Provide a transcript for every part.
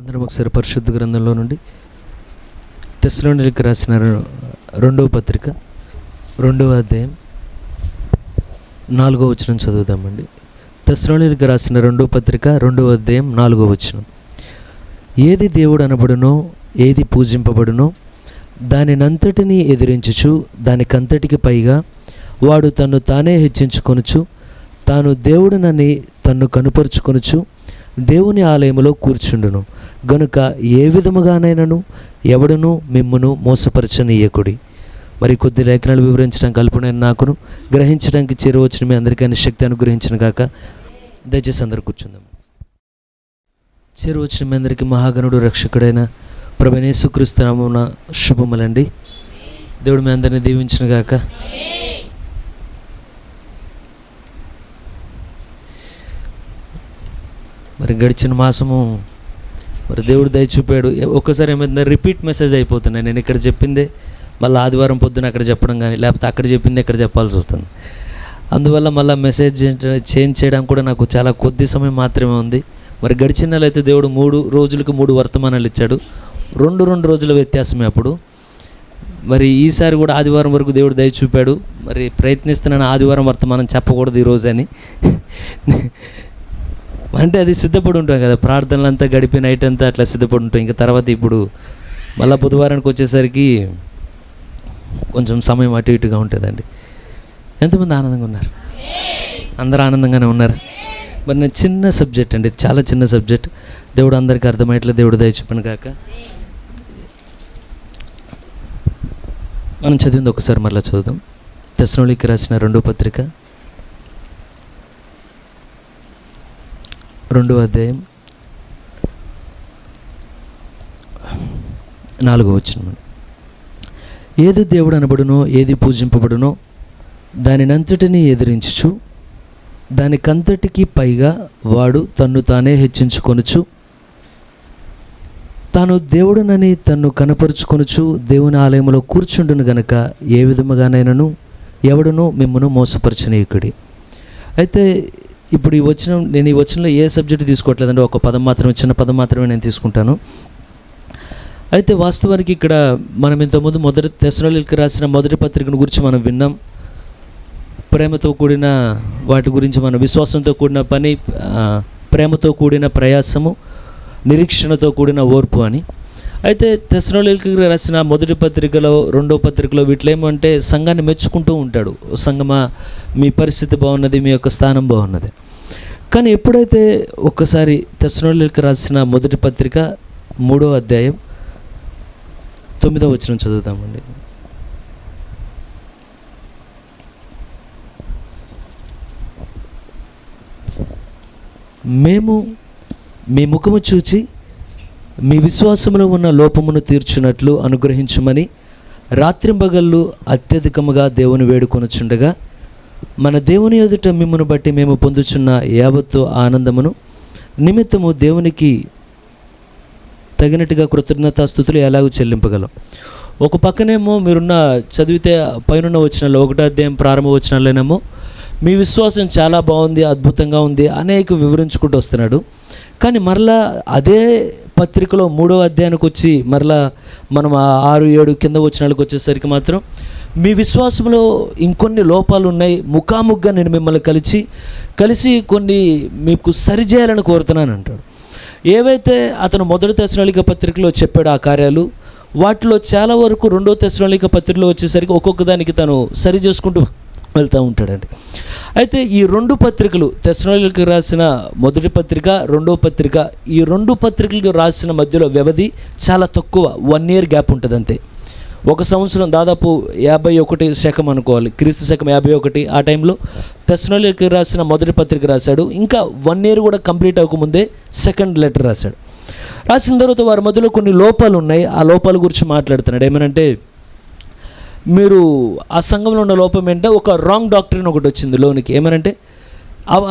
అందరం ఒకసారి పరిశుద్ధ గ్రంథంలో నుండి తెస్సలోనికీయులకు రాసిన రెండవ పత్రిక 2వ అధ్యాయం 4వ వచనం చదువుదామండి. తెస్సలోనికీయులకు రాసిన 2వ పత్రిక 2వ అధ్యాయం 4వ వచనం. ఏది దేవుడు అనబడునో, ఏది పూజింపబడునో దానినంతటినీ ఎదిరించుచు దానికంతటికి పైగా వాడు తన్ను తానే హెచ్చించుకొనుచు తాను దేవుడునని తన్ను కనుపరుచుకొనుచు దేవుని ఆలయములో కూర్చుండును గనుక ఏ విధముగానైనను ఎవడును మిమ్మును మోసపరచనీయకుడి. మరి కొద్ది లేఖనాలు వివరించడానికి కల్పనైన నాకును గ్రహించడానికి చేరవచ్చిన మీ అందరికైనా శక్తి అనుగ్రహించిన కాక దయచేసి అందరూ కూర్చుందాం. చేరవచ్చిన మీ అందరికీ మహాగణుడు రక్షకుడైన ప్రభువైన యేసుక్రీస్తు నామమున శుభములండి. దేవుడు మీ అందరిని దీవించిన గాక. మరి గడిచిన మాసము మరి దేవుడు దయ చూపాడు. ఒక్కసారి ఏమైంది, రిపీట్ మెసేజ్ అయిపోతున్నాయి. నేను ఇక్కడ చెప్పిందే మళ్ళీ ఆదివారం పొద్దున అక్కడ చెప్పడం కానీ, లేకపోతే అక్కడ చెప్పింది ఇక్కడ చెప్పాల్సి వస్తుంది. అందువల్ల మళ్ళీ మెసేజ్ చేంజ్ చేయడం కూడా నాకు చాలా కొద్ది సమయం మాత్రమే ఉంది. మరి గడిచిన నెల అయితే దేవుడు 3 రోజులకు 3 వర్తమానాలు ఇచ్చాడు. 2 రోజుల వ్యత్యాసమే అప్పుడు. మరి ఈసారి కూడా ఆదివారం వరకు దేవుడు దయ చూపాడు. మరి ప్రయత్నిస్తున్నాను ఆదివారం వర్తమానం చెప్పకూడదు ఈరోజు అని. అంటే అది సిద్ధపడి ఉంటాం కదా, ప్రార్థనలంతా గడిపి నైట్ అంతా అట్లా సిద్ధపడి ఉంటాం. ఇంకా తర్వాత ఇప్పుడు మళ్ళీ బుధవారానికి వచ్చేసరికి కొంచెం సమయం అటు ఇటుగా ఉంటుందండి. ఎంతమంది ఆనందంగా ఉన్నారు? అందరూ ఆనందంగానే ఉన్నారు. మరి నేను చిన్న సబ్జెక్ట్ అండి, చాలా చిన్న సబ్జెక్ట్. దేవుడు అందరికీ అర్థమయ్యేట్లే దేవుడు దయ చూపను కాక. మనం చదివింది ఒకసారి మళ్ళీ చదువుదాం. తెస్సలోనికీయులకు రాసిన 2వ పత్రిక 2వ అధ్యాయం 4వ వచనం. ఏది దేవుడు అనబడునో, ఏది పూజింపబడునో దానినంతటినీ ఎదిరించుచు దానికంతటికి పైగా వాడు తన్ను తానే హెచ్చించుకొనుచు తాను దేవుడునని తన్ను కనపరుచుకొనుచు దేవుని ఆలయంలో కూర్చుండును గనక ఏ విధముగానైనను ఎవడునూ మిమ్మును మోసపరచనీయకుడి. అయితే ఇప్పుడు నేను ఈ వచనంలో ఏ సబ్జెక్ట్ తీసుకోవట్లేదండి, ఒక పదం మాత్రమే, చిన్న పదం మాత్రమే నేను తీసుకుంటాను. అయితే వాస్తవానికి ఇక్కడ మనం ఇంతకుముందు తెస్సలోనికీయులకు రాసిన మొదటి పత్రికను గురించి మనం విన్నాం. ప్రేమతో కూడిన వాటి గురించి మనం, విశ్వాసంతో కూడిన పని, ప్రేమతో కూడిన ప్రయాసము, నిరీక్షణతో కూడిన ఓర్పు అని. అయితే తెస్సలోనికీయులకు రాసిన మొదటి పత్రికలో 2వ పత్రికలో వీటిలో ఏమంటే సంఘాన్ని మెచ్చుకుంటూ ఉంటాడు. సంఘమా, మీ పరిస్థితి బాగున్నది, మీ యొక్క స్థానం బాగున్నది. కానీ ఎప్పుడైతే ఒక్కసారి తెస్సలోనికీయులకు రాసిన మొదటి పత్రిక 3వ అధ్యాయం 9వ వచనం చదువుతామండి. మేము మీ ముఖము చూచి మీ విశ్వాసములో ఉన్న లోపమును తీర్చున్నట్లు అనుగ్రహించుమని రాత్రింబగళ్ళు అత్యధికముగా దేవుని వేడుకొనుచుండగా మన దేవుని ఎదుట మిమ్మును బట్టి మేము పొందుచున్న యావత్తు ఆనందమును నిమిత్తము దేవునికి తగినట్టుగా కృతజ్ఞతాస్తుతులు ఎలాగూ చెల్లింపగలం. ఒక పక్కనేమో మీరున్న చదివితే పైన వచనాల్లో 1వ అధ్యాయం ప్రారంభ వచనాల్లోనేమో మీ విశ్వాసం చాలా బాగుంది, అద్భుతంగా ఉంది అనేక వివరించుకుంటూ వస్తున్నాడు. కానీ మరలా అదే పత్రికలో 3వ అధ్యాయానికి వచ్చి మరలా మనం 6-7 కింద వచనాలకు వచ్చేసరికి మాత్రం మీ విశ్వాసంలో ఇంకొన్ని లోపాలు ఉన్నాయి, ముఖాముఖిగా నేను మిమ్మల్ని కలిసి కొన్ని మీకు సరిచేయాలని కోరుతున్నాను అంటాడు. ఏవైతే అతను మొదటి తెస్సలోనికీయుల పత్రికలో చెప్పాడు ఆ కార్యాలు, వాటిలో చాలా వరకు 2వ తెస్సలోనికీయుల పత్రికలో వచ్చేసరికి ఒక్కొక్క దానికి తను సరి చేసుకుంటూ వెళ్తూ ఉంటాడండి. అయితే ఈ 2 పత్రికలు, తెస్సలోనికీయులకు రాసిన మొదటి పత్రిక, 2వ పత్రిక, ఈ 2 పత్రికలకు రాసిన మధ్యలో వ్యవధి చాలా తక్కువ, 1 year గ్యాప్ ఉంటుంది అంతే. 1 సంవత్సరం, దాదాపు 51 శకం అనుకోవాలి, క్రీస్తు శకం 51. ఆ టైంలో తెస్సలోనికీయులకు రాసిన మొదటి పత్రిక రాశాడు. ఇంకా 1 year కూడా కంప్లీట్ అవ్వకముందే సెకండ్ లెటర్ రాశాడు. రాసిన తర్వాత వారి మధ్యలో కొన్ని లోపాలు ఉన్నాయి. ఆ లోపాల గురించి మాట్లాడుతున్నాడు. ఏమనంటే, మీరు ఆ సంఘంలో ఉన్న లోపం ఏంటంటే ఒక రాంగ్ డాక్టరీన్ ఒకటి వచ్చింది లోనికి. ఏమనంటే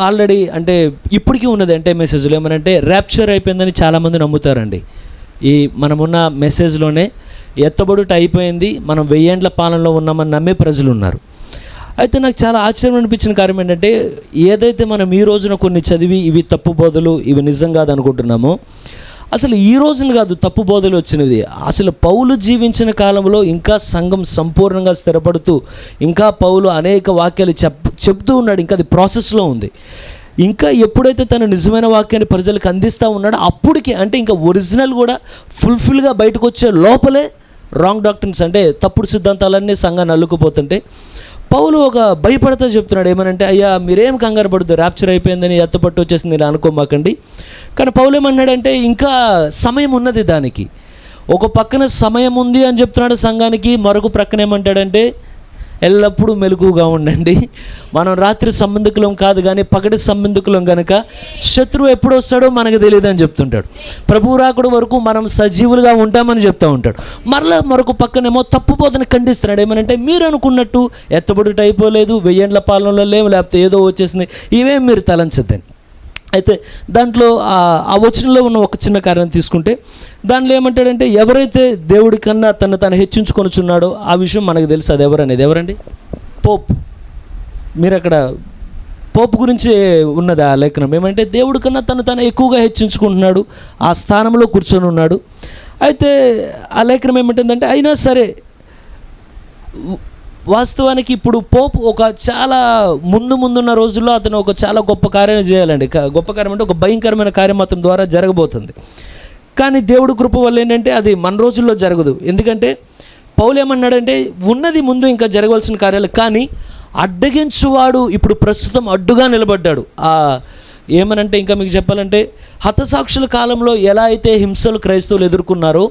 ఆల్రెడీ అంటే ఇప్పటికీ ఉన్నది అంటే మెసేజ్లో ఏమనంటే ర్యాప్చర్ అయిపోయిందని చాలామంది నమ్ముతారండి. ఈ మనమున్న మెసేజ్లోనే ఎత్తబడుట అయిపోయింది, మనం 1000 ఏండ్ల పాలనలో ఉన్నామని నమ్మే ప్రజలు ఉన్నారు. అయితే నాకు చాలా ఆశ్చర్యం అనిపించిన కార్యం ఏంటంటే, ఏదైతే మనం ఈ రోజున కొన్ని చదివి ఇవి తప్పు బోధలు, ఇవి నిజం కాదు అనుకుంటున్నామో, అసలు ఈ రోజున కాదు తప్పు బోధలు వచ్చినది, అసలు పౌలు జీవించిన కాలంలో ఇంకా సంఘం సంపూర్ణంగా స్థిరపడుతూ ఇంకా పౌలు అనేక వాక్యాలు చెప్తూ ఉన్నాడు. ఇంకా అది ప్రాసెస్లో ఉంది. ఇంకా ఎప్పుడైతే తను నిజమైన వాక్యాన్ని ప్రజలకు అందిస్తూ ఉన్నాడో అప్పటికి, అంటే ఇంకా ఒరిజినల్ కూడా ఫుల్ఫిల్గా బయటకు వచ్చే లోపలే రాంగ్ డాక్టరీన్స్ అంటే తప్పుడు సిద్ధాంతాలన్నీ సంఘాన్ని అల్లుకుపోతుంటే పౌలు ఒక భయపడతా చెప్తున్నాడు. ఏమనంటే, అయ్యా మీరేం కంగారు పడుతుంది, ర్యాప్చర్ అయిపోయిందని ఎత్తపట్టు వచ్చేసింది నేను అనుకోమాకండి. కానీ పౌలు ఏమన్నాడంటే ఇంకా సమయం ఉన్నది దానికి. ఒక పక్కన సమయం ఉంది అని చెప్తున్నాడు సంఘానికి, మరొక ప్రక్కన ఏమంటాడంటే ఎల్లప్పుడూ మెలకుగా ఉండండి, మనం రాత్రి సంబంధికులం కాదు కానీ పగటి సంబంధికులం కనుక శత్రువు ఎప్పుడు వస్తాడో మనకు తెలియదు అని చెప్తుంటాడు. ప్రభువు రాకడ వరకు మనం సజీవులుగా ఉంటామని చెప్తూ ఉంటాడు. మరొక పక్కనేమో తప్పు బోధన ఖండిస్తున్నాడు. ఏమనంటే మీరు అనుకున్నట్టు ఎత్తబడుట అయిపోలేదు, 1000 ఏళ్ల పాలనలో లేవు, లేకపోతే ఏదో వచ్చేసింది, ఇవేం మీరు తలంచద్దని. అయితే దాంట్లో ఆ వచనంలో ఉన్న ఒక చిన్న కార్యం తీసుకుంటే దాంట్లో ఏమంటాడంటే, ఎవరైతే దేవుడి కన్నా తను హెచ్చించుకొనుచున్నాడో ఆ విషయం మనకు తెలుసు. అది ఎవరండి? పోప్. మీరు అక్కడ పోప్ గురించి ఉన్నది ఆ లేఖనం. ఏమంటే దేవుడి కన్నా తను ఎక్కువగా హెచ్చించుకుంటున్నాడు, ఆ స్థానంలో కూర్చొని ఉన్నాడు. అయితే ఆ లేఖనం ఏమంటుందంటే, అయినా సరే వాస్తవానికి ఇప్పుడు పోప్ ఒక చాలా ముందున్న రోజుల్లో అతను ఒక చాలా గొప్ప కార్యాన్ని చేయాలండి. గొప్ప కార్యం అంటే ఒక భయంకరమైన కార్యం అతని ద్వారా జరగబోతుంది. కానీ దేవుడి కృప వల్ల ఏంటంటే అది మన రోజుల్లో జరగదు. ఎందుకంటే పౌలు ఏమన్నాడంటే, ఉన్నది ముందు ఇంకా జరగవలసిన కార్యాలు, కానీ అడ్డగించువాడు ఇప్పుడు ప్రస్తుతం అడ్డుగా నిలబడ్డాడు. ఏమనంటే ఇంకా మీకు చెప్పాలంటే, హతసాక్షుల కాలంలో ఎలా అయితే హింసలు క్రైస్తవులు ఎదుర్కొన్నారో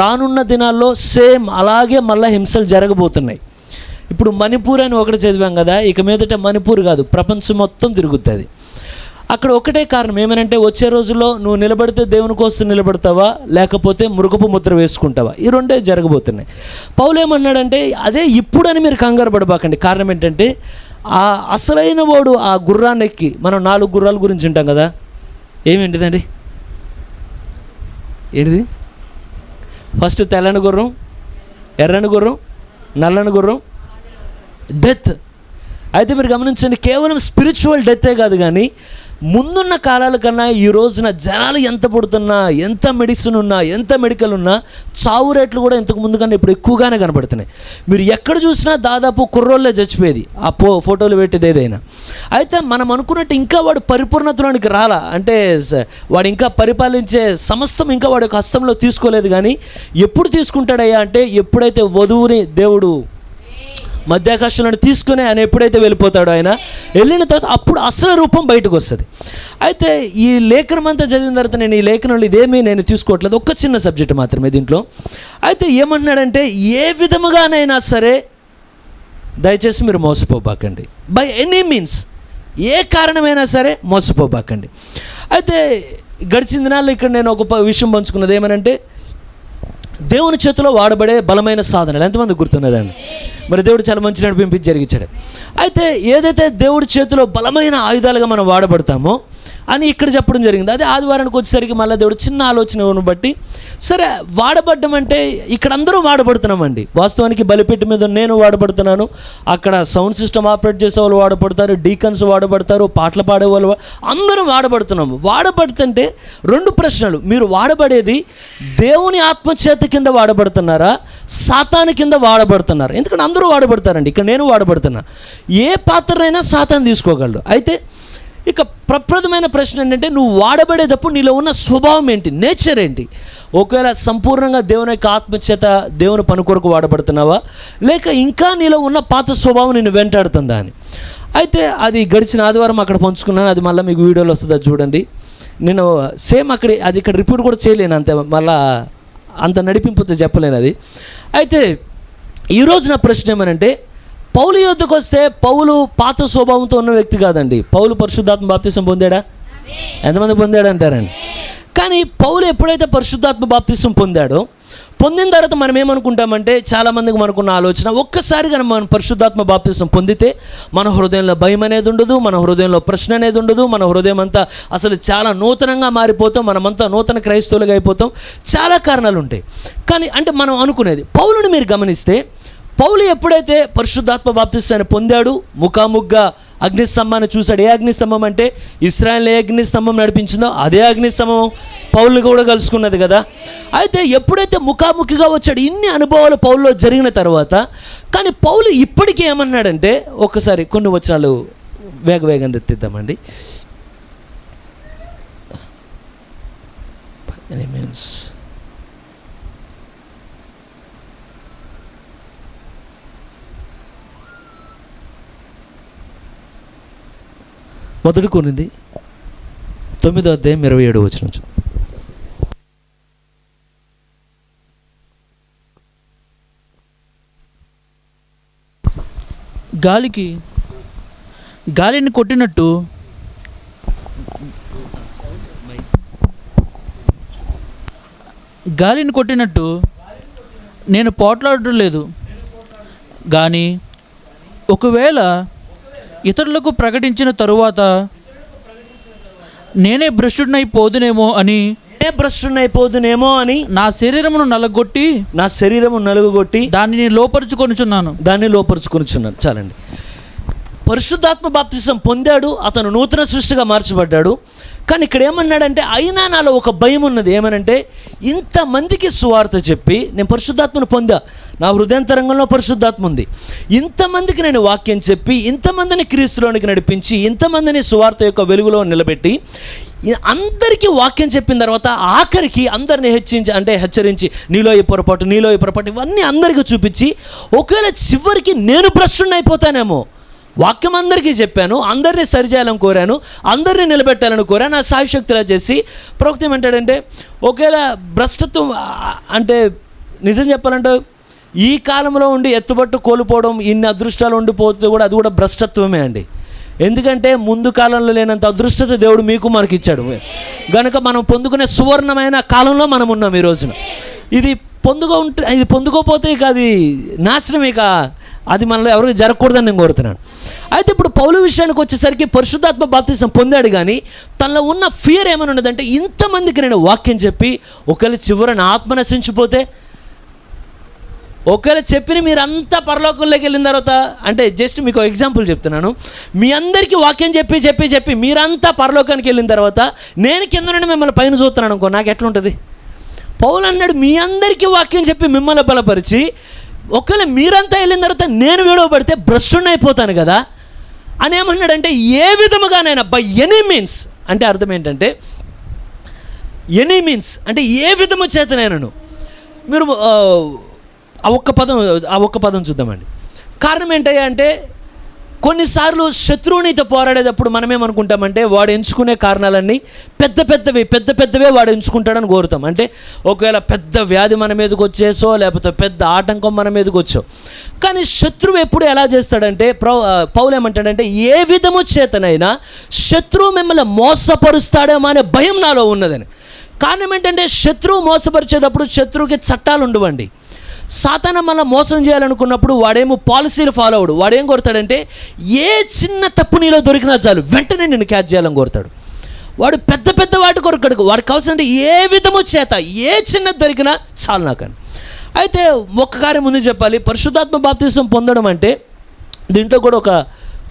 రానున్న దినాల్లో సేమ్ అలాగే మళ్ళీ హింసలు జరగబోతున్నాయి. ఇప్పుడు మణిపూర్ అని ఒకటి చదివాం కదా, ఇక మీదట మణిపూర్ కాదు ప్రపంచం మొత్తం తిరుగుతుంది. అక్కడ ఒకటే కారణం ఏమనంటే, వచ్చే రోజుల్లో నువ్వు నిలబడితే దేవుని కోసం నిలబడతావా, లేకపోతే మృగపు ముద్ర వేసుకుంటావా, ఈ రెండే జరగబోతున్నాయి. పౌలు ఏమన్నాడంటే, అదే ఇప్పుడని మీరు కంగారు పడబాకండి. కారణం ఏంటంటే, ఆ అసలైన వాడు ఆ గుర్రాన్ని ఎక్కి, మనం 4 గుర్రాల గురించి ఉంటాం కదా, ఏమేంటిదండి, ఏంటిది? ఫస్ట్ తెల్లని గుర్రం, ఎర్రని గుర్రం, నల్లని గుర్రం, డెత్. అయితే మీరు గమనించండి, కేవలం స్పిరిచువల్ డెత్తే కాదు కానీ ముందున్న కాలాల కన్నా ఈ రోజున జనాలు ఎంత పుడుతున్నా, ఎంత మెడిసిన్ ఉన్నా, ఎంత మెడికల్ ఉన్నా చావు రేట్లు కూడా ఇంతకు ముందు కన్నా ఇప్పుడు ఎక్కువగానే కనబడుతున్నాయి. మీరు ఎక్కడ చూసినా దాదాపు కుర్రోళ్ళే చచ్చిపోయేది ఆ ఫోటోలు పెట్టేది ఏదైనా. అయితే మనం అనుకున్నట్టు ఇంకా వాడు పరిపూర్ణతలోనికి రాలా, అంటే వాడు ఇంకా పరిపాలించే సమస్తం ఇంకా వాడి యొక్క హస్తంలో తీసుకోలేదు. కానీ ఎప్పుడు తీసుకుంటాడయ్యా అంటే, ఎప్పుడైతే వధువుని దేవుడు మధ్యాకాశంలో తీసుకుని ఆయన ఎప్పుడైతే వెళ్ళిపోతాడో, ఆయన వెళ్ళిన తర్వాత అప్పుడు అసలు రూపం బయటకు వస్తుంది. అయితే ఈ లేఖనం అంతా చదివిన తర్వాత నేను ఈ లేఖనంలో ఇదేమీ నేను తీసుకోవట్లేదు, ఒక్క చిన్న సబ్జెక్ట్ మాత్రమే దీంట్లో. అయితే ఏమంటున్నాడంటే, ఏ విధముగానైనా సరే దయచేసి మీరు మోసపోబాకండి, బై ఎనీ మీన్స్, ఏ కారణమైనా సరే మోసపోబాకండి. అయితే గడిచిన దినాల్లో ఇక్కడ నేను ఒక విషయం పంచుకున్నది ఏమనంటే, దేవుని చేతిలో వాడబడే బలమైన సాధనలు ఎంతమంది గుర్తున్నదండి? మరి దేవుడు చాలా మంచి నడిపించి జరిగించాడు. అయితే ఏదైతే దేవుడి చేతిలో బలమైన ఆయుధాలుగా మనం వాడబడతామో అని ఇక్కడ చెప్పడం జరిగింది. అదే ఆదివారానికి వచ్చేసరికి మళ్ళీ దేవుడు చిన్న ఆలోచనను బట్టి, సరే వాడబడ్డం అంటే ఇక్కడ అందరూ వాడబడుతున్నామండి. వాస్తవానికి బలిపీఠం మీద నేను వాడబడుతున్నాను, అక్కడ సౌండ్ సిస్టమ్ ఆపరేట్ చేసే వాళ్ళు వాడబడతారు, డీకన్స్ వాడబడతారు, పాటలు పాడేవాళ్ళు, అందరూ వాడబడుతున్నాము. వాడబడుతుంటే 2 ప్రశ్నలు, మీరు వాడబడేది దేవుని ఆత్మచేత కింద వాడబడుతున్నారా, సాతాను కింద వాడబడుతున్నారు? ఎందుకంటే అందరూ వాడబడతారండి, ఇక్కడ నేను వాడబడుతున్నా. ఏ పాత్రనైనా సాతాను తీసుకోగలడు. అయితే ఇక ప్రప్రదమైన ప్రశ్న ఏంటంటే, నువ్వు వాడబడేటప్పుడు నీలో ఉన్న స్వభావం ఏంటి, నేచర్ ఏంటి? ఒకవేళ సంపూర్ణంగా దేవుని యొక్క ఆత్మచేత దేవుని పని కొరకు వాడబడుతున్నావా, లేక ఇంకా నీలో ఉన్న పాత స్వభావం నిన్ను వెంటాడుతుందా అని. అయితే అది గడిచిన ఆదివారం అక్కడ పంచుకున్నాను, అది మళ్ళీ మీకు వీడియోలో వస్తుందా చూడండి. నేను సేమ్ అది ఇక్కడ రిపీట్ కూడా చేయలేను, అంతే మళ్ళా అంత నడిపింపుతో చెప్పలేను అది. అయితే ఈరోజు నా ప్రశ్న ఏమనంటే, పౌలు యొద్దకు వస్తే పౌలు పాత స్వభావంతో ఉన్న వ్యక్తి కాదండి. పౌలు పరిశుద్ధాత్మ బాప్తిసం పొందాడా? ఎంతమంది పొందాడు అంటారండి? కానీ పౌలు ఎప్పుడైతే పరిశుద్ధాత్మ బాప్తిసం పొందిన తర్వాత మనం ఏమనుకుంటామంటే, చాలామందికి మనకున్న ఆలోచన, ఒక్కసారిగా మనం పరిశుద్ధాత్మ బాప్తిసం పొందితే మన హృదయంలో భయం అనేది ఉండదు, మన హృదయంలో ప్రశ్న అనేది ఉండదు, మన హృదయం అంతా అసలు చాలా నూతనంగా మారిపోతాం, మనమంతా నూతన క్రైస్తవులుగా అయిపోతాం. చాలా కారణాలు ఉంటాయి. కానీ అంటే మనం అనుకునేది, పౌలుని మీరు గమనిస్తే, పౌలు ఎప్పుడైతే పరిశుద్ధాత్మ బాప్తిసాన్ని పొందాడు, ముఖాముగ్గా అగ్నిస్తంభాన్ని చూశాడు. ఏ అగ్నిస్తంభం అంటే ఇశ్రాయేల్ ఏ అగ్నిస్తంభం నడిపించిందో అదే అగ్నిస్తంభం పౌలు కూడా కలుసుకున్నది కదా. అయితే ఎప్పుడైతే ముఖాముఖిగా వచ్చాడు, ఇన్ని అనుభవాలు పౌలులో జరిగిన తర్వాత, కానీ పౌలు ఇప్పటికీ ఏమన్నాడంటే, ఒక్కసారి కొన్ని వచనాలు వేగంగా తెద్దామండి. మొదటి కొరింథీ 9వ అధ్యాయం 27వ వచనం. గాలిని కొట్టినట్టు నేను పోట్లాడటం లేదు, కానీ ఒకవేళ ఇతరులకు ప్రకటించిన తరువాత నేనే భ్రష్టుడినైపోదునేమో అని నా శరీరమును నలగొట్టి దానిని లోపరుచుకొనుచున్నాను. చాలండి. పరిశుద్ధాత్మ బాప్తిసం పొందాడు, అతను నూతన సృష్టిగా మార్చబడ్డాడు. కానీ ఇక్కడ ఏమన్నాడంటే, అయినా నాలో ఒక భయం ఉన్నది. ఏమనంటే, ఇంతమందికి సువార్త చెప్పి నేను పరిశుద్ధాత్మను పొందా, నా హృదయాంతరంగంలో పరిశుద్ధాత్మ ఉంది, ఇంతమందికి నేను వాక్యం చెప్పి ఇంతమందిని క్రీస్తులోనికి నడిపించి ఇంతమందిని సువార్త యొక్క వెలుగులో నిలబెట్టి అందరికీ వాక్యం చెప్పిన తర్వాత ఆఖరికి అందరిని హెచ్చరించి నీలో ఈ పొరపాటు ఇవన్నీ అందరికీ చూపించి ఒకవేళ చివరికి నేను భ్రష్టుడిని అయిపోతానేమో, వాక్యం అందరికీ చెప్పాను, అందరినీ సరిచేయాలని కోరాను, అందరినీ నిలబెట్టాలని కోరాను, నా సాయశక్తిలా చేసి ప్రవక్త ఏమంటాడంటే, ఒకవేళ భ్రష్టత్వం అంటే నిజం చెప్పాలంటే ఈ కాలంలో ఉండి ఎత్తుబట్టు కోల్పోవడం, ఇన్ని అదృష్టాలు ఉండిపోతే కూడా అది కూడా భ్రష్టత్వమే అండి. ఎందుకంటే ముందు కాలంలో లేనంత అదృష్టత దేవుడు మీకు మనకి ఇచ్చాడు కనుక మనం పొందుకునే సువర్ణమైన కాలంలో మనం ఉన్నాం ఈ రోజున. ఇది పొందుకోపోతే ఇక అది నాశనం, ఇక అది మనలో ఎవరికి జరగకూడదని నేను కోరుతున్నాను. అయితే ఇప్పుడు పౌలు విషయానికి వచ్చేసరికి పరిశుద్ధాత్మ బాప్తిసం పొందాడు, కానీ తనలో ఉన్న ఫియర్ ఏమని ఉన్నదంటే, ఇంతమందికి నేను వాక్యం చెప్పి ఒకవేళ చివరన ఆత్మ నశించిపోతే, ఒకవేళ చెప్పిన మీరంతా పరలోకంలోకి వెళ్ళిన తర్వాత, అంటే జస్ట్ మీకు ఎగ్జాంపుల్ చెప్తున్నాను, మీ అందరికీ వాక్యం చెప్పి మీరంతా పరలోకానికి వెళ్ళిన తర్వాత నేను కింద నుండి మిమ్మల్ని పైన చూస్తున్నాను అనుకో, నాకు ఎట్లుంటుంది? పౌలు అన్నాడు, మీ అందరికీ వాక్యం చెప్పి మిమ్మల్ని బలపరిచి ఒకవేళ మీరంతా వెళ్ళిన తర్వాత నేను విడవబడితే భ్రష్టుని అయిపోతాను కదా అని ఏమన్నాడంటే, ఏ విధముగానైనా బై ఎనీ మీన్స్, అంటే అర్థం ఏంటంటే ఎనీ మీన్స్ అంటే ఏ విధము చేతనైనాను. మీరు ఆ ఒక్క పదం చూద్దామండి. కారణం ఏంటయ్యా అంటే, కొన్నిసార్లు శత్రువునితో పోరాడేటప్పుడు మనం ఏమనుకుంటామంటే, వాడు ఎంచుకునే కారణాలన్నీ పెద్ద పెద్దవే వాడు ఎంచుకుంటాడని కోరుతాం. అంటే ఒకవేళ పెద్ద వ్యాధి మన మీదకి వచ్చేసో, లేకపోతే పెద్ద ఆటంకం మన మీదకి వచ్చో. కానీ శత్రువు ఎప్పుడు ఎలా చేస్తాడంటే, పౌలు ఏమంటాడంటే, ఏ విధము చేతనైనా శత్రువు మిమ్మల్ని మోసపరుస్తాడేమో అనే భయం నాలో ఉన్నదని. కారణం ఏంటంటే, శత్రువు మోసపరిచేటప్పుడు శత్రువుకి చట్టాలు ఉండవండి. సాతాను మన మోసం చేయాలనుకున్నప్పుడు వాడేమో పాలసీలు ఫాలో అవడు. వాడేం కోరుతాడంటే, ఏ చిన్న తప్పు నీలో దొరికినా చాలు వెంటనే నిన్ను క్యాచ్ చేయాలని కోరుతాడు. వాడు పెద్ద వాటి కొరకడు, వాడికి కావాల్సిందంటే ఏ విధము చేత ఏ చిన్నది దొరికినా చాలు నాకని. అయితే ఒక్క కార్యం ముందు చెప్పాలి, పరిశుద్ధాత్మ బాప్తిసం పొందడం అంటే దీంట్లో కూడా ఒక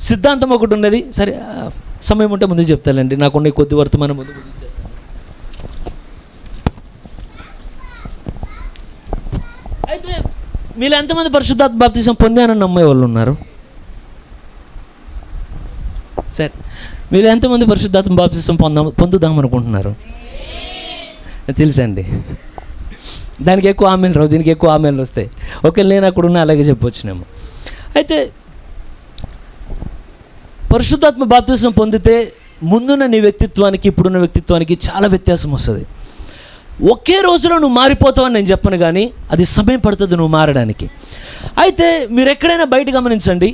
సిద్ధాంతం ఒకటి ఉన్నది. సరే సమయం ఉంటే ముందు చెప్తానండి, నాకున్న కొద్ది వర్తమానం ముందు చేస్తాను. అయితే మీరు ఎంతమంది పరిశుద్ధాత్మ బాప్తిసం పొందానని నమ్మే వాళ్ళు ఉన్నారు? సరే, మీరు ఎంతమంది పరిశుద్ధాత్మ బాప్తిసం పొందుదాం అనుకుంటున్నారు? తెలుసండి, దానికి ఎక్కువ ఆమెలు రావు, దీనికి ఎక్కువ ఆమెలు వస్తాయి. ఓకే, నేను అక్కడ ఉన్నా అలాగే చెప్పొచ్చునేమో. అయితే పరిశుద్ధాత్మ బాప్తిసం పొందితే ముందున్న నీ వ్యక్తిత్వానికి ఇప్పుడున్న వ్యక్తిత్వానికి చాలా వ్యత్యాసం వస్తుంది. ఒకే రోజులో నువ్వు మారిపోతావని నేను చెప్పను, కానీ అది సమయం పడుతుంది నువ్వు మారడానికి. అయితే మీరు ఎక్కడైనా బయట గమనించండి,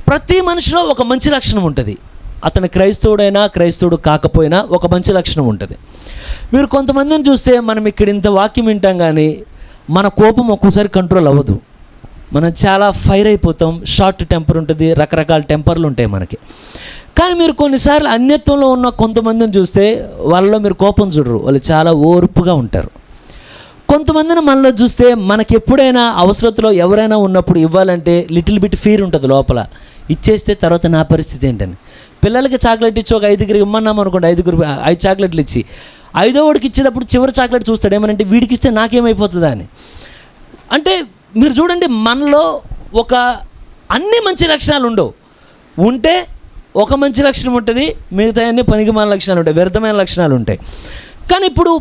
ప్రతి మనిషిలో ఒక మంచి లక్షణం ఉంటుంది. అతను క్రైస్తవుడు కాకపోయినా ఒక మంచి లక్షణం ఉంటుంది. మీరు కొంతమందిని చూస్తే, మనం ఇక్కడ ఇంత వాక్యం వింటాం, కానీ మన కోపం ఒక్కోసారి కంట్రోల్ అవ్వదు. మనం చాలా ఫైర్ అయిపోతాం, షార్ట్ టెంపర్ ఉంటుంది, రకరకాల టెంపర్లు ఉంటాయి మనకి. కానీ మీరు కొన్నిసార్లు అన్యత్వంలో ఉన్న కొంతమందిని చూస్తే వాళ్ళలో మీరు కోపం చూడరు, వాళ్ళు చాలా ఓర్పుగా ఉంటారు. కొంతమందిని మనలో చూస్తే మనకి ఎప్పుడైనా అవసరతలో ఎవరైనా ఉన్నప్పుడు ఇవ్వాలంటే లిటిల్ బిట్ ఫీర్ ఉంటుంది లోపల, ఇచ్చేస్తే తర్వాత నా పరిస్థితి ఏంటని. పిల్లలకి చాక్లెట్ ఇచ్చి ఒక 5గురికి ఇమ్మన్నాం అనుకోండి, 5 చాక్లెట్లు ఇచ్చి 5వ వాడికి ఇచ్చేటప్పుడు చివరి చాక్లెట్ చూస్తాడు, ఏమనంటే వీడికి ఇస్తే నాకేమైపోతుందా అని. అంటే మీరు చూడండి, మనలో ఒక అన్ని మంచి లక్షణాలు ఉండవు, ఉంటే ఒక మంచి లక్షణం ఉంటుంది, మిగతా అన్ని పనికిమాల లక్షణాలు ఉంటాయి, వ్యర్థమైన లక్షణాలు ఉంటాయి. కానీ ఇప్పుడు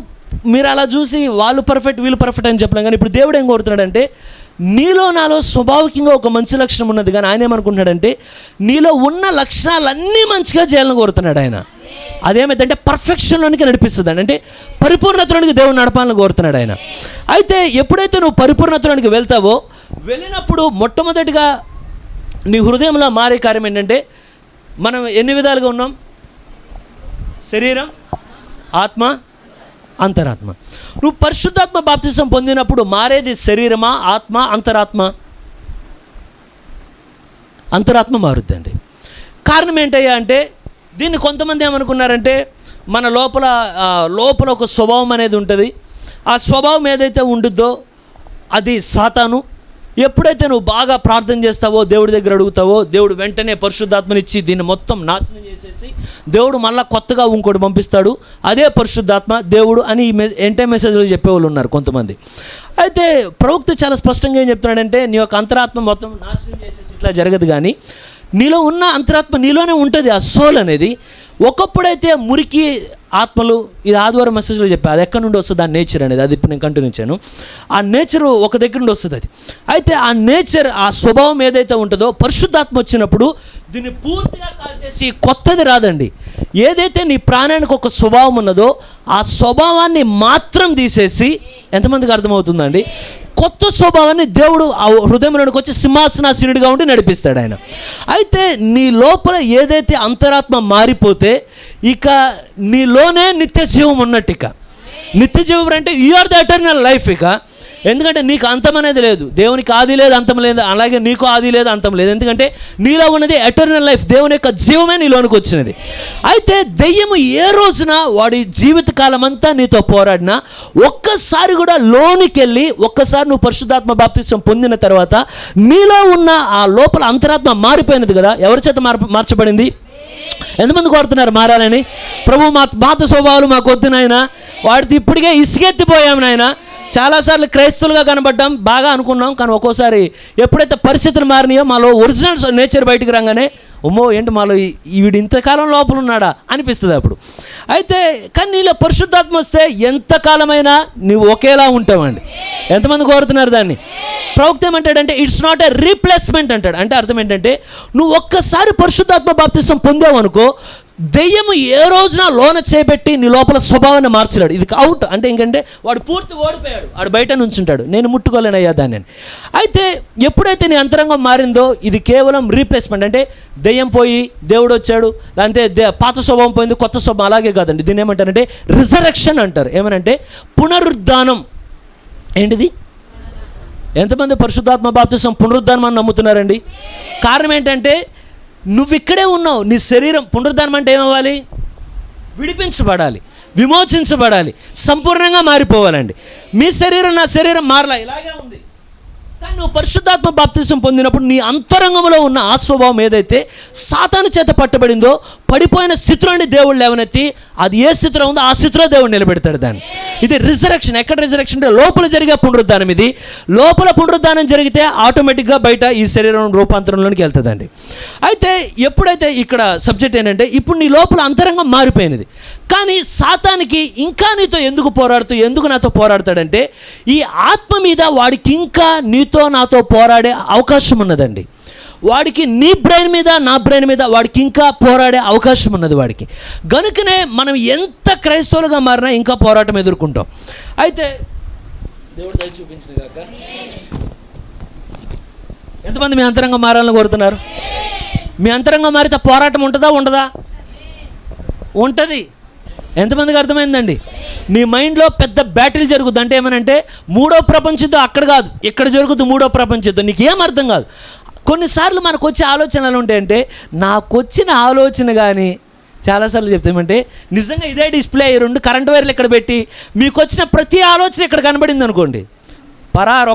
మీరు అలా చూసి వాళ్ళు పర్ఫెక్ట్ వీళ్ళు పర్ఫెక్ట్ అని చెప్పలేం. కానీ ఇప్పుడు దేవుడు ఏం కోరుతున్నాడంటే, నీలో నాలో స్వాభావికంగా ఒక మంచి లక్షణం ఉన్నది, కానీ ఆయన ఏమనుకుంటున్నాడంటే నీలో ఉన్న లక్షణాలన్నీ మంచిగా చేయాలని కోరుతున్నాడు ఆయన. అదేమైందంటే పర్ఫెక్షన్లోనికి నడిపిస్తుంది, అంటే పరిపూర్ణతలోనికి దేవుడు నడపాలని కోరుతున్నాడు ఆయన. అయితే ఎప్పుడైతే నువ్వు పరిపూర్ణతలోనికి వెళ్తావో, వెళ్ళినప్పుడు మొట్టమొదటిగా నీ హృదయంలో మారే కార్యం ఏంటంటే, మనం ఎన్ని విధాలుగా ఉన్నాం? శరీరం, ఆత్మ, అంతరాత్మ. నువ్వు పరిశుద్ధాత్మ బాప్తిసం పొందినప్పుడు మారేది శరీరమా, ఆత్మ, అంతరాత్మ? అంతరాత్మ మారుద్దండి. కారణం ఏంటయ్యా అంటే, దీన్ని కొంతమంది ఏమనుకున్నారంటే, మన లోపల ఒక స్వభావం అనేది ఉంటుంది. ఆ స్వభావం ఏదైతే ఉంటుందో అది సాతాను. ఎప్పుడైతే నువ్వు బాగా ప్రార్థన చేస్తావో, దేవుడి దగ్గర అడుగుతావో, దేవుడు వెంటనే పరిశుద్ధాత్మనిచ్చి దీన్ని మొత్తం నాశనం చేసేసి దేవుడు మళ్ళీ కొత్తగా ఇంకోటి పంపిస్తాడు, అదే పరిశుద్ధాత్మ దేవుడు అని ఎంటే మెసేజ్లు చెప్పేవాళ్ళు ఉన్నారు కొంతమంది. అయితే ప్రవక్త చాలా స్పష్టంగా ఏం చెప్తున్నాడంటే, నీ యొక్క అంతరాత్మ మొత్తం నాశనం చేసేసి ఇట్లా జరగదు, కానీ నీలో ఉన్న అంతరాత్మ నీలోనే ఉంటుంది, ఆ సోల్ అనేది. ఒకప్పుడైతే మురికి ఆత్మలు, ఇది ఆదివారం మెసేజ్లో చెప్పా, అది ఎక్కడి నుండి వస్తుంది ఆ నేచర్ అనేది, అది ఇప్పుడు నేను కంటిన్యూ చేయను. ఆ నేచర్ ఒక దగ్గర నుండి వస్తుంది అది. అయితే ఆ నేచర్, ఆ స్వభావం ఏదైతే ఉంటుందో, పరిశుద్ధాత్మ వచ్చినప్పుడు దీన్ని పూర్తిగా కాల్చేసి కొత్తది రాదండి. ఏదైతే నీ ప్రాణానికి ఒక స్వభావం ఉన్నదో ఆ స్వభావాన్ని మాత్రం తీసేసి, ఎంతమందికి అర్థమవుతుందండి, కొత్త స్వభావాన్ని దేవుడు ఆ హృదయంలోనికి వచ్చి సింహాసనాసీనుడిగా ఉండి నడిపిస్తాడు ఆయన. అయితే నీ లోపల ఏదైతే అంతరాత్మ మారిపోతే ఇక నీలోనే నిత్య జీవం ఉన్నట్టు. ఇక నిత్య జీవం అంటే you are the eternal life. ఇక ఎందుకంటే నీకు అంతం అనేది లేదు, దేవునికి ఆది లేదు అంతం లేదు, అలాగే నీకు ఆది లేదు అంతం లేదు. ఎందుకంటే నీలో ఉన్నది ఎటర్నల్ లైఫ్, దేవుని యొక్క జీవమే నీలోనికి వచ్చినది. అయితే దెయ్యము ఏ రోజున వాడి జీవితకాలం అంతా నీతో పోరాడినా, ఒక్కసారి కూడా లోనికి వెళ్ళి, ఒక్కసారి నువ్వు పరిశుద్ధాత్మ బాప్తిసం పొందిన తర్వాత నీలో ఉన్న ఆ లోపల అంతరాత్మ మారిపోయినది కదా. ఎవరి చేత మార్చబడింది? ఎంతమంది కోరుతున్నారు మారాలని? ప్రభు మా పాత స్వభావాలు మాకు వద్దు నాయన, వాటితో ఇప్పటికే ఇసుకెత్తిపోయాము నాయన. చాలాసార్లు క్రైస్తవులుగా కనబడ్డాం, బాగా అనుకున్నాం, కానీ ఒక్కోసారి ఎప్పుడైతే పరిస్థితులు మారినాయో మాలో ఒరిజినల్ నేచర్ బయటికి రాగానే, అమ్మో ఏంటి మాలో వీడు ఇంతకాలం లోపల ఉన్నాడా అనిపిస్తుంది అప్పుడు. అయితే కానీ నీలో పరిశుద్ధాత్మ వస్తే ఎంతకాలమైనా నువ్వు ఒకేలా ఉంటావండి. ఎంతమంది కోరుతున్నారు దాన్ని? ప్రవక్త ఏమంటాడంటే, ఇట్స్ నాట్ ఎ రీప్లేస్మెంట్ అంటాడు. అంటే అర్థం ఏంటంటే, నువ్వు ఒక్కసారి పరిశుద్ధాత్మ బాప్తిసం పొందావనుకో, దెయ్యము ఏ రోజున లోన చేపెట్టి నీ లోపల స్వభావాన్ని మార్చలేడు. ఇది అవుట్ అంటే ఇంకంటే వాడు పూర్తి ఓడిపోయాడు, వాడు బయట నుంచుంటాడు, నేను ముట్టుకోలేనయ్యా దాన్ని అని. అయితే ఎప్పుడైతే నీ అంతరంగం మారిందో, ఇది కేవలం రీప్లేస్మెంట్. అంటే దెయ్యం పోయి దేవుడు వచ్చాడు, లేదంటే పాత స్వభావం పోయింది కొత్త స్వభావం, అలాగే కాదండి. దీన్ని ఏమంటారంటే రిజరెక్షన్ అంటారు. ఏమనంటే పునరుద్ధానం. ఏంటిది? ఎంతమంది పరిశుద్ధాత్మ బాప్తిసం పునరుద్ధానం అని నమ్ముతున్నారండి? కారణం ఏంటంటే, నువ్వు ఇక్కడే ఉన్నావు, నీ శరీరం పునరుద్ధానం అంటే ఏమవ్వాలి? విడిపించబడాలి, విమోచించబడాలి, సంపూర్ణంగా మారిపోవాలండి. మీ శరీరం నా శరీరం మారలా, ఇలాగే ఉంది. కానీ నువ్వు పరిశుద్ధాత్మ బాప్తిసం పొందినప్పుడు నీ అంతరంగంలో ఉన్న ఆ స్వభావం ఏదైతే సాతాను చేత పట్టబడిందో, పడిపోయిన స్థితిలో నుండి దేవుడు లేవనెత్తి అది ఏ స్థితిలో ఉందో ఆ స్థితిలో దేవుడు నిలబెడతాడు దాన్ని. ఇది రిజరెక్షన్. ఎక్కడ రిజరెక్షన్ అంటే లోపల జరిగే పునరుద్ధానం. ఇది లోపల పునరుద్ధానం జరిగితే ఆటోమేటిక్గా బయట ఈ శరీరం రూపాంతరంలోనికి వెళ్తుందండి. అయితే ఎప్పుడైతే ఇక్కడ సబ్జెక్ట్ ఏంటంటే, ఇప్పుడు నీ లోపల అంతరంగం మారిపోయినది, కానీ సాతానికి ఇంకా నీతో ఎందుకు నాతో పోరాడతాడంటే, ఈ ఆత్మ మీద వాడికి ఇంకా నీతో నాతో పోరాడే అవకాశం ఉన్నదండి. వాడికి నీ బ్రెయిన్ మీద నా బ్రెయిన్ మీద వాడికి ఇంకా పోరాడే అవకాశం ఉన్నది వాడికి. గనుకనే మనం ఎంత క్రైస్తవులుగా మారినా ఇంకా పోరాటం ఎదుర్కొంటాం. అయితే దేవుడు దయ చూపించిన గాక. ఎంతమంది మీ అంతరంగం మారాలని కోరుతున్నారు? మీ అంతరంగం మారితే పోరాటం ఉంటుందా ఉండదా? ఉంటుంది. ఎంతమందికి అర్థమైందండి? నీ మైండ్లో పెద్ద బ్యాటిల్ జరుగుద్ది. అంటే ఏమనంటే, మూడో ప్రపంచంతో అక్కడ కాదు, ఇక్కడ జరుగుద్ది మూడో ప్రపంచంతో. నీకు ఏం అర్థం కాదు. కొన్నిసార్లు మనకు వచ్చే ఆలోచనలు ఉంటాయంటే, నాకు వచ్చిన ఆలోచన కానీ చాలాసార్లు చెప్తామంటే, నిజంగా ఇదే డిస్ప్లే 2 కరెంట్ వైర్లు ఇక్కడ పెట్టి మీకు వచ్చిన ప్రతి ఆలోచన ఇక్కడ కనబడింది అనుకోండి,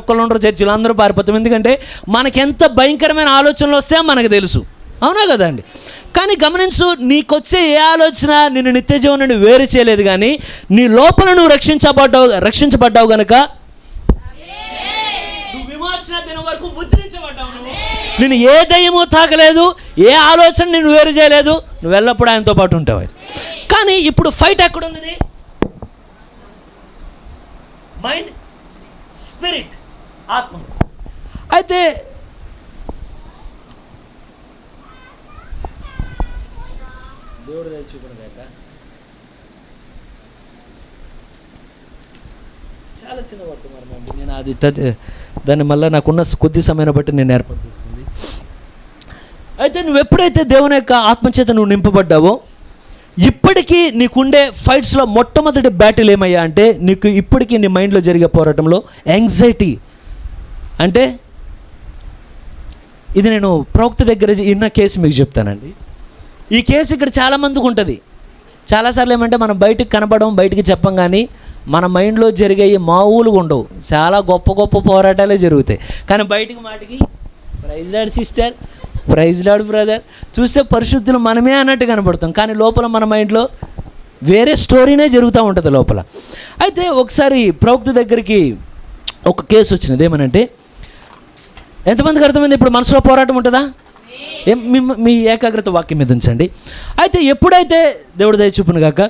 ఒక్కళ్ళు ఉండరు, చర్చిలు అందరూ పారిపోతాం. ఎందుకంటే మనకెంత భయంకరమైన ఆలోచనలు వస్తే మనకు తెలుసు. అవునా కదండి? కానీ గమనించు, నీకొచ్చే ఏ ఆలోచన నిన్ను నిత్య జీవం నుండి వేరు చేయలేదు, కానీ నీ లోపల నువ్వు రక్షించబడ్డావు కనుక నువ్వు విమోచన దినం వరకు ముద్రించబడ్డావు. నిన్ను ఏ దయ్యము తాకలేదు, ఏ ఆలోచన నిన్ను వేరు చేయలేదు, నువ్వు ఎల్లప్పుడూ ఆయనతో పాటు ఉంటావు. కానీ ఇప్పుడు ఫైట్ ఎక్కడున్నది? మైండ్, స్పిరిట్, ఆత్మ. అయితే దేవుడు చూపడలేక చాలా చిన్న వర్తమానం అండి. నేను అది దాన్ని మళ్ళీ నాకున్న కొద్ది సమయాన్ని బట్టి నేను ఏర్పాటు చేసుకుంది. అయితే నువ్వు ఎప్పుడైతే దేవుని యొక్క ఆత్మచేత నువ్వు నింపబడ్డావో, ఇప్పటికీ నీకుండే ఫైట్స్లో మొట్టమొదటి బ్యాటిల్ ఏమయ్యా అంటే, నీకు ఇప్పటికీ నీ మైండ్లో జరిగే పోరాటంలో యాంగ్జైటీ. అంటే ఇది నేను ప్రవక్త దగ్గర ఇన్న కేసు మీకు చెప్తానండి. ఈ కేసు ఇక్కడ చాలామందికి ఉంటుంది. చాలాసార్లు ఏమంటే మనం బయటికి కనపడడం, బయటికి చెప్పం, కానీ మన మైండ్లో జరిగే మామూలుగా ఉండవు. చాలా గొప్ప గొప్ప పోరాటాలే జరుగుతాయి. కానీ బయటికి మాటికి praise Lord sister, praise Lord brother, చూస్తే పరిశుద్ధులు మనమే అన్నట్టు కనపడతాం, కానీ లోపల మన మైండ్లో వేరే స్టోరీనే జరుగుతూ ఉంటుంది లోపల. అయితే ఒకసారి ప్రవక్త దగ్గరికి ఒక కేసు వచ్చినది. ఏమనంటే, ఎంతమందికి అర్థమైంది? ఇప్పుడు మనసులో పోరాటం ఉంటుందా? మీ ఏకాగ్రత వాక్యం మీద ఉంచండి. అయితే ఎప్పుడైతే దేవుడు దయ చూపును గాక,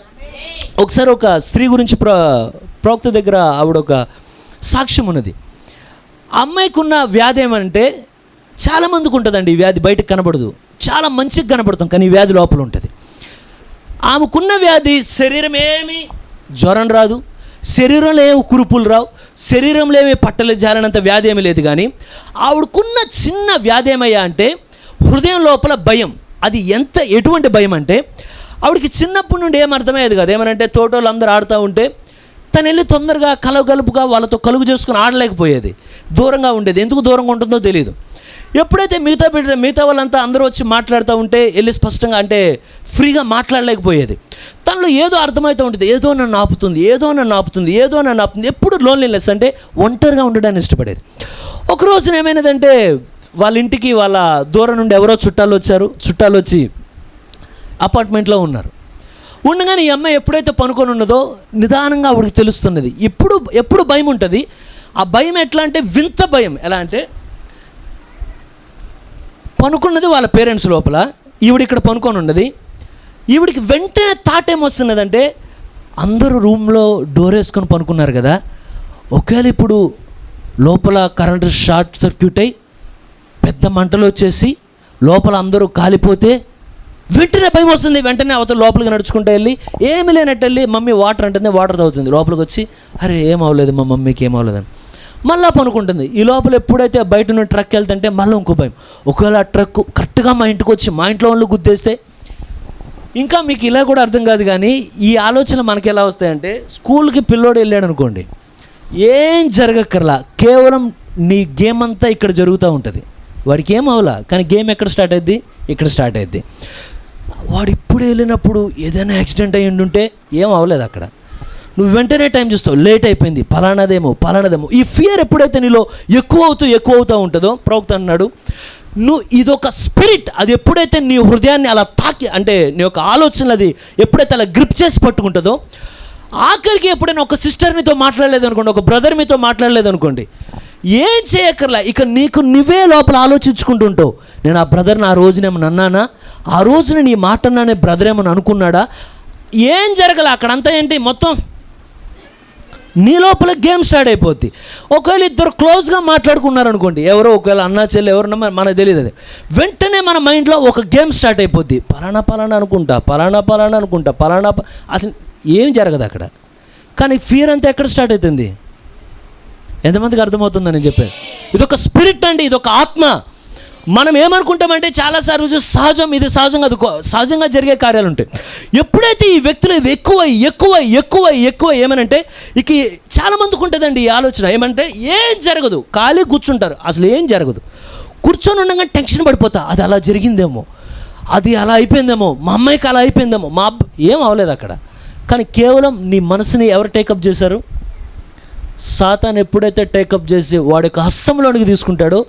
ఒకసారి ఒక స్త్రీ గురించి ప్రవక్త దగ్గర ఆవిడ ఒక సాక్ష్యం ఉన్నది. ఆ అమ్మాయికి ఉన్న వ్యాధి ఏమంటే, చాలామందికి ఉంటుందండి ఈ వ్యాధి, బయటకు కనబడదు, చాలా మంచిగా కనబడుతాం, కానీ ఈ వ్యాధి లోపల ఉంటుంది. ఆమెకున్న వ్యాధి, శరీరం ఏమి జ్వరం రాదు, శరీరంలో ఏమి కురుపులు రావు, శరీరంలో ఏమి పట్టలు జారినంత వ్యాధి ఏమీ లేదు, కానీ ఆవిడకున్న చిన్న వ్యాధి ఏమయ్యా అంటే హృదయం లోపల భయం. అది ఎటువంటి భయం అంటే, ఆవిడకి చిన్నప్పటి నుండి ఏం అర్థమయ్యేది కాదు. ఏమనంటే, తోటోళ్ళు అందరూ ఆడుతూ ఉంటే తను వెళ్ళి తొందరగా కలుపుగా వాళ్ళతో కలుగు చేసుకుని ఆడలేకపోయేది, దూరంగా ఉండేది. ఎందుకు దూరంగా ఉంటుందో తెలియదు. ఎప్పుడైతే మిగతా వాళ్ళంతా అందరూ వచ్చి మాట్లాడుతూ ఉంటే వెళ్ళి స్పష్టంగా అంటే ఫ్రీగా మాట్లాడలేకపోయేది. తనలో ఏదో అర్థమవుతూ ఉంటుంది, ఏదో నన్ను ఆపుతుంది. ఎప్పుడు లోన్లీనెస్, అంటే ఒంటరిగా ఉండడానికి ఇష్టపడేది. ఒకరోజు ఏమైనదంటే, వాళ్ళ ఇంటికి వాళ్ళ దూరం నుండి ఎవరో చుట్టాలు వచ్చి అపార్ట్మెంట్లో ఉన్నారు. ఉండగానే ఈ అమ్మాయి ఎప్పుడైతే పనుకొని ఉన్నదో నిదానంగా ఆవిడకి తెలుస్తున్నది. ఎప్పుడు భయం ఉంటుంది. ఆ భయం ఎట్లా అంటే వింత భయం. ఎలా అంటే, పనుకున్నది వాళ్ళ పేరెంట్స్ లోపల, ఈవిడ ఇక్కడ పనుకొని ఉన్నది. ఈవిడికి వెంటనే థాట్ ఏమొస్తున్నదంటే, అందరూ రూమ్లో డోర్ వేసుకొని పనుకున్నారు కదా, ఒకవేళ ఇప్పుడు లోపల కరెంటు షార్ట్ సర్క్యూట్ అయ్యి పెద్ద మంటలు వచ్చేసి లోపల అందరూ కాలిపోతే, వెంటనే భయం వస్తుంది. వెంటనే అవతల లోపలికి నడుచుకుంటూ వెళ్ళి, ఏమి లేనట్టు వెళ్ళి మమ్మీ వాటర్ అంటుంది, వాటర్ తాగుతుంది. లోపలికి వచ్చి, అరే ఏం అవ్వలేదు మా మమ్మీకి, ఏం అవ్వలేదని మళ్ళీ పనుకుంటుంది. ఈ లోపల ఎప్పుడైతే బయట నుండి ట్రక్ వెళ్తుంటే మళ్ళీ ఇంకో భయం, ఒకవేళ ఆ ట్రక్ కరెక్ట్గా మా ఇంటికి వచ్చి మా ఇంట్లో వాళ్ళు గుద్దేస్తే. ఇంకా మీకు ఇలా కూడా అర్థం కాదు, కానీ ఈ ఆలోచన మనకి ఎలా వస్తాయంటే, స్కూల్కి పిల్లోడు వెళ్ళాడు అనుకోండి, ఏం జరగక్కర్లా, కేవలం నీ గేమ్ అంతా ఇక్కడ జరుగుతూ ఉంటుంది. వాడికి ఏం అవ్వలా, కానీ గేమ్ ఎక్కడ స్టార్ట్ అయ్యిద్ది? ఇక్కడ స్టార్ట్ అయ్యిద్ది. వాడు ఇప్పుడు వెళ్ళినప్పుడు ఏదైనా యాక్సిడెంట్ అయ్యి ఉంటే ఏం అవ్వలేదు అక్కడ. నువ్వు వెంటనే టైం చూస్తావు, లేట్ అయిపోయింది, పలానాదేమో. ఈ ఫియర్ ఎప్పుడైతే నీలో ఎక్కువ అవుతూ ఉంటుందో, ప్రవక్త అన్నాడు, నువ్వు ఇదొక స్పిరిట్, అది ఎప్పుడైతే నీ హృదయాన్ని అలా తాకి, అంటే నీ యొక్క ఆలోచనలు అది ఎప్పుడైతే అలా గ్రిప్ చేసి పట్టుకుంటుందో, ఆఖరికి ఎప్పుడైనా ఒక సిస్టర్ మీతో మాట్లాడలేదు అనుకోండి, ఒక బ్రదర్ మీతో మాట్లాడలేదు అనుకోండి, ఏం చేయక్కర్లా, ఇక నీకు నువ్వే లోపల ఆలోచించుకుంటుంటావు. నేను ఆ బ్రదర్ని ఆ రోజునేమన్నా అన్నానా, ఆ రోజున నీ మాట అన్నానే బ్రదర్ ఏమని అనుకున్నాడా, ఏం జరగలే అక్కడంతా. ఏంటి మొత్తం నీ లోపల గేమ్ స్టార్ట్ అయిపోద్ది. ఒకవేళ ఇద్దరు క్లోజ్గా మాట్లాడుకున్నారనుకోండి, ఎవరో ఒకవేళ అన్నా చెల్లి ఎవరన్నా మనకు తెలియదు, అది వెంటనే మన మైండ్లో ఒక గేమ్ స్టార్ట్ అయిపోద్ది. పలానా అనుకుంటా, అసలు ఏం జరగదు అక్కడ. కానీ ఫియర్ అంతా ఎక్కడ స్టార్ట్ అవుతుంది? ఎంతమందికి అర్థమవుతుందని చెప్పాను? ఇదొక స్పిరిట్ అండి, ఇదొక ఆత్మ. మనం ఏమనుకుంటామంటే చాలాసార్లు ఇది సహజంగా జరిగే కార్యాలు ఉంటాయి. ఎప్పుడైతే ఈ వ్యక్తులు ఎక్కువ ఏమనంటే, ఇక చాలామందికి ఉంటుందండి ఈ ఆలోచన. ఏమంటే ఏం జరగదు, ఖాళీ కూర్చుంటారు, అసలు ఏం జరగదు. కూర్చొని ఉండగా టెన్షన్ పడిపోతా, అది అలా జరిగిందేమో, అది అలా అయిపోయిందేమో, మా అమ్మాయికి అలా అయిపోయిందేమో, ఏం అవ్వలేదు అక్కడ. కానీ కేవలం నీ మనసుని ఎవరు టేకప్ చేశారు? సాతాను ఎప్పుడైతే టేకప్ చేసి వాడి యొక్క హస్తంలోనికి తీసుకుంటాడో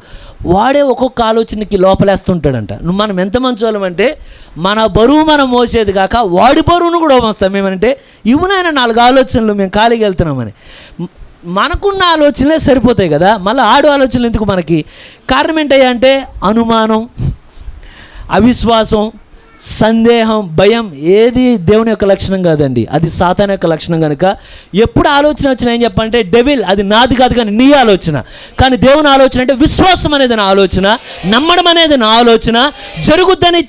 వాడే ఒక్కొక్క ఆలోచనకి లోపలేస్తుంటాడంట. మనం ఎంత మంచి వాళ్ళమంటే మన బరువు మనం మోసేది కాక వాడి బరువును కూడా మోస్తాం. ఏమంటే ఇవునైనా 4 ఆలోచనలు మేము ఖాళీకి వెళ్తున్నామని. మనకున్న ఆలోచనలే సరిపోతాయి కదా, మళ్ళీ ఆడు ఆలోచనలు ఎందుకు మనకి? కారణం ఏంటయ్యా అంటే అనుమానం, అవిశ్వాసం, సందేహం, భయం. ఏది దేవుని యొక్క లక్షణం కాదండి, అది సాతాను యొక్క లక్షణం. కనుక ఎప్పుడు ఆలోచన వచ్చినా ఏం చెప్పాలంటే డెవిల్, అది నాది కాదు కానీ నీ ఆలోచన. కానీ దేవుని ఆలోచన అంటే విశ్వాసం అనేది నా ఆలోచన, నమ్మడం అనేది నా ఆలోచన, జరుగుద్దని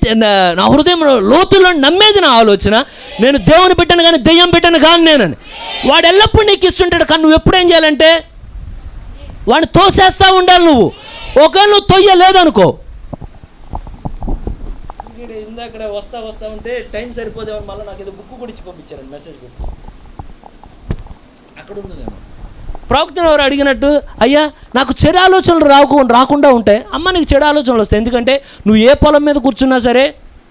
నా హృదయంలో లోతుల్లో నమ్మేది నా ఆలోచన. నేను దేవుని బిడ్డను కానీ దెయ్యం బిడ్డను కానీ నేనని వాడు ఎల్లప్పుడూ నీకు ఇస్తుంటాడు. కానీ నువ్వు ఎప్పుడు ఏం చేయాలంటే వాడిని తోసేస్తూ ఉండాలి. నువ్వు ఒకవేళ నువ్వు తొయ్యలేదనుకో, ఇందాక వస్తా ఉంటే టైం సరిపోదేమని మళ్ళీ నాకు ఏదో బుక్ కూడా ఇచ్చి పంపించారండి, మెసేజ్ బుక్ అక్కడ ఉందేమో. ప్రవక్తను ఎవరు అడిగినట్టు, అయ్యా నాకు చెడు ఆలోచనలు రాకుండా ఉంటాయి. అమ్మ నీకు చెడు ఆలోచనలు వస్తాయి, ఎందుకంటే నువ్వు ఏ పొలం మీద కూర్చున్నా సరే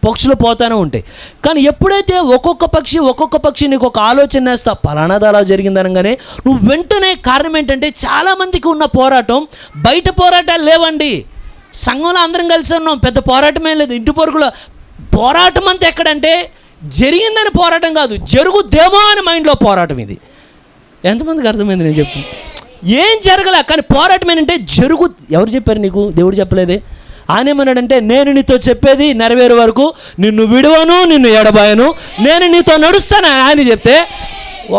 పక్షులు పోతానే ఉంటాయి. కానీ ఎప్పుడైతే ఒక్కొక్క పక్షి నీకు ఒక ఆలోచన వేస్తా, పలానాది అలా జరిగిందనగానే నువ్వు వెంటనే, కారణం ఏంటంటే చాలామందికి ఉన్న పోరాటం బయట పోరాటాలు లేవండి. సంఘంలో అందరం కలిసి ఉన్నాం, పెద్ద పోరాటమే లేదు. ఇంటి పొరుగులో పోరాటం అంతా ఎక్కడంటే జరిగిందని పోరాటం కాదు, జరుగుద్దేమో అని మైండ్లో పోరాటం. ఇది ఎంతమందికి అర్థమైంది నేను చెప్తున్నాను? ఏం జరగలే కానీ పోరాటం ఏంటంటే ఎవరు చెప్పారు నీకు? దేవుడు చెప్పలేదే. ఆయన ఏమన్నాడంటే నేను నీతో చెప్పేది నెరవేరు వరకు నిన్ను విడువను, నిన్ను ఎడబాయను, నేను నీతో నడుస్తాను ఆయన చెప్తే,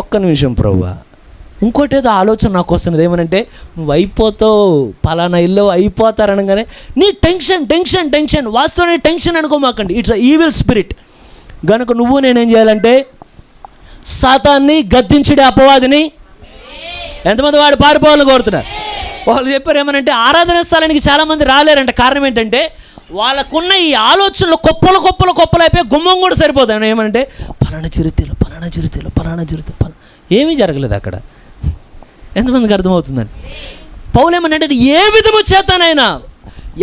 ఒక్క నిమిషం ప్రభువా, ఇంకోటి ఏదో ఆలోచన నాకు వస్తున్నది. ఏమనంటే నువ్వు అయిపోతావు, పలానా ఇల్లు అయిపోతారనగానే నీ టెన్షన్ వాస్తవానికి టెన్షన్ అనుకోమాకండి. It's evil spirit. కనుక నువ్వు నేనేం చేయాలంటే సాతాన్ని గద్దించడే అపవాదిని. ఎంతమంది వాడు పారిపోవాలని కోరుతున్నారు? వాళ్ళు చెప్పారు ఏమనంటే ఆరాధన స్థలానికి చాలామంది రాలేరంట. కారణం ఏంటంటే వాళ్ళకున్న ఈ ఆలోచనలు కుప్పలు అయిపోయి గుమ్మం కూడా సరిపోతాయి. ఏమంటే పలానా చరిత్రలో ఏమీ జరగలేదు అక్కడ. ఎంతమందికి అర్థమవుతుందండి? పౌలు ఏమనంటే ఏ విధము చేతనైనా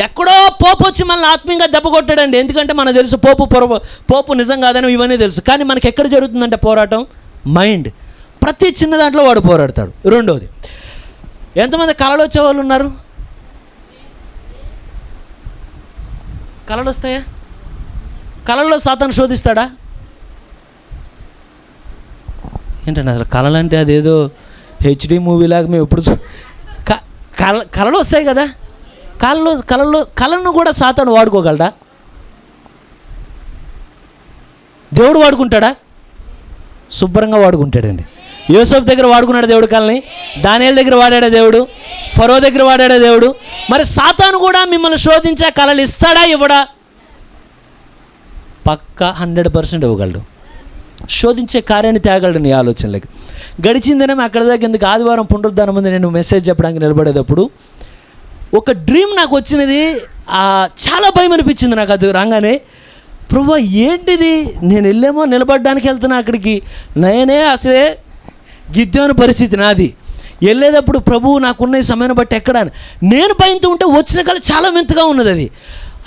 ఎక్కడో పోపు వచ్చి మనల్ని ఆత్మీయంగా దెబ్బ కొట్టాడండి. ఎందుకంటే మనకు తెలుసు పోపు నిజం కాదని ఇవన్నీ తెలుసు. కానీ మనకి ఎక్కడ జరుగుతుందంటే పోరాటం మైండ్. ప్రతి చిన్న దాంట్లో వాడు పోరాడతాడు. రెండోది, ఎంతమంది కళలు వచ్చేవాళ్ళు ఉన్నారు? కళలు వస్తాయా? కళల్లో సాతాను శోధిస్తాడా? ఏంటంటే అసలు కళలు అంటే అదేదో హెచ్డి మూవీలాగా మేము ఎప్పుడు కళలు వస్తాయి కదా. కళలను కూడా సాతాను వాడుకోగలడా? దేవుడు వాడుకుంటాడా? శుభ్రంగా వాడుకుంటాడండి. యోసేపు దగ్గర వాడుకున్నాడు దేవుడు కళని, దానియేలు దగ్గర వాడాడా దేవుడు, ఫరో దగ్గర వాడాడా దేవుడు. మరి సాతాను కూడా మిమ్మల్ని శోధించే కళలు ఇస్తాడా ఇవ్వడా? పక్కా 100% ఇవ్వగలడు. శోధించే కార్యాన్ని తేగలడు నీ ఆలోచనలకి. గడిచిందనే అక్కడ దాకా ఎందుకు, ఆదివారం పునరుద్ధానం ముందు నేను మెసేజ్ చెప్పడానికి నిలబడేటప్పుడు ఒక డ్రీమ్ నాకు వచ్చినది. చాలా భయం అనిపించింది నాకు అది రాగానే. ప్రభువా ఏంటిది, నేను వెళ్ళేమో నిలబడడానికి వెళ్తున్నా అక్కడికి, నేనే అసలే గిద్యోని పరిస్థితి నాది. వెళ్ళేటప్పుడు ప్రభువు నాకున్న ఈ సమయాన్ని బట్టి ఎక్కడ నేను భయంతో ఉంటే వచ్చిన కళ చాలా వింతగా ఉన్నది.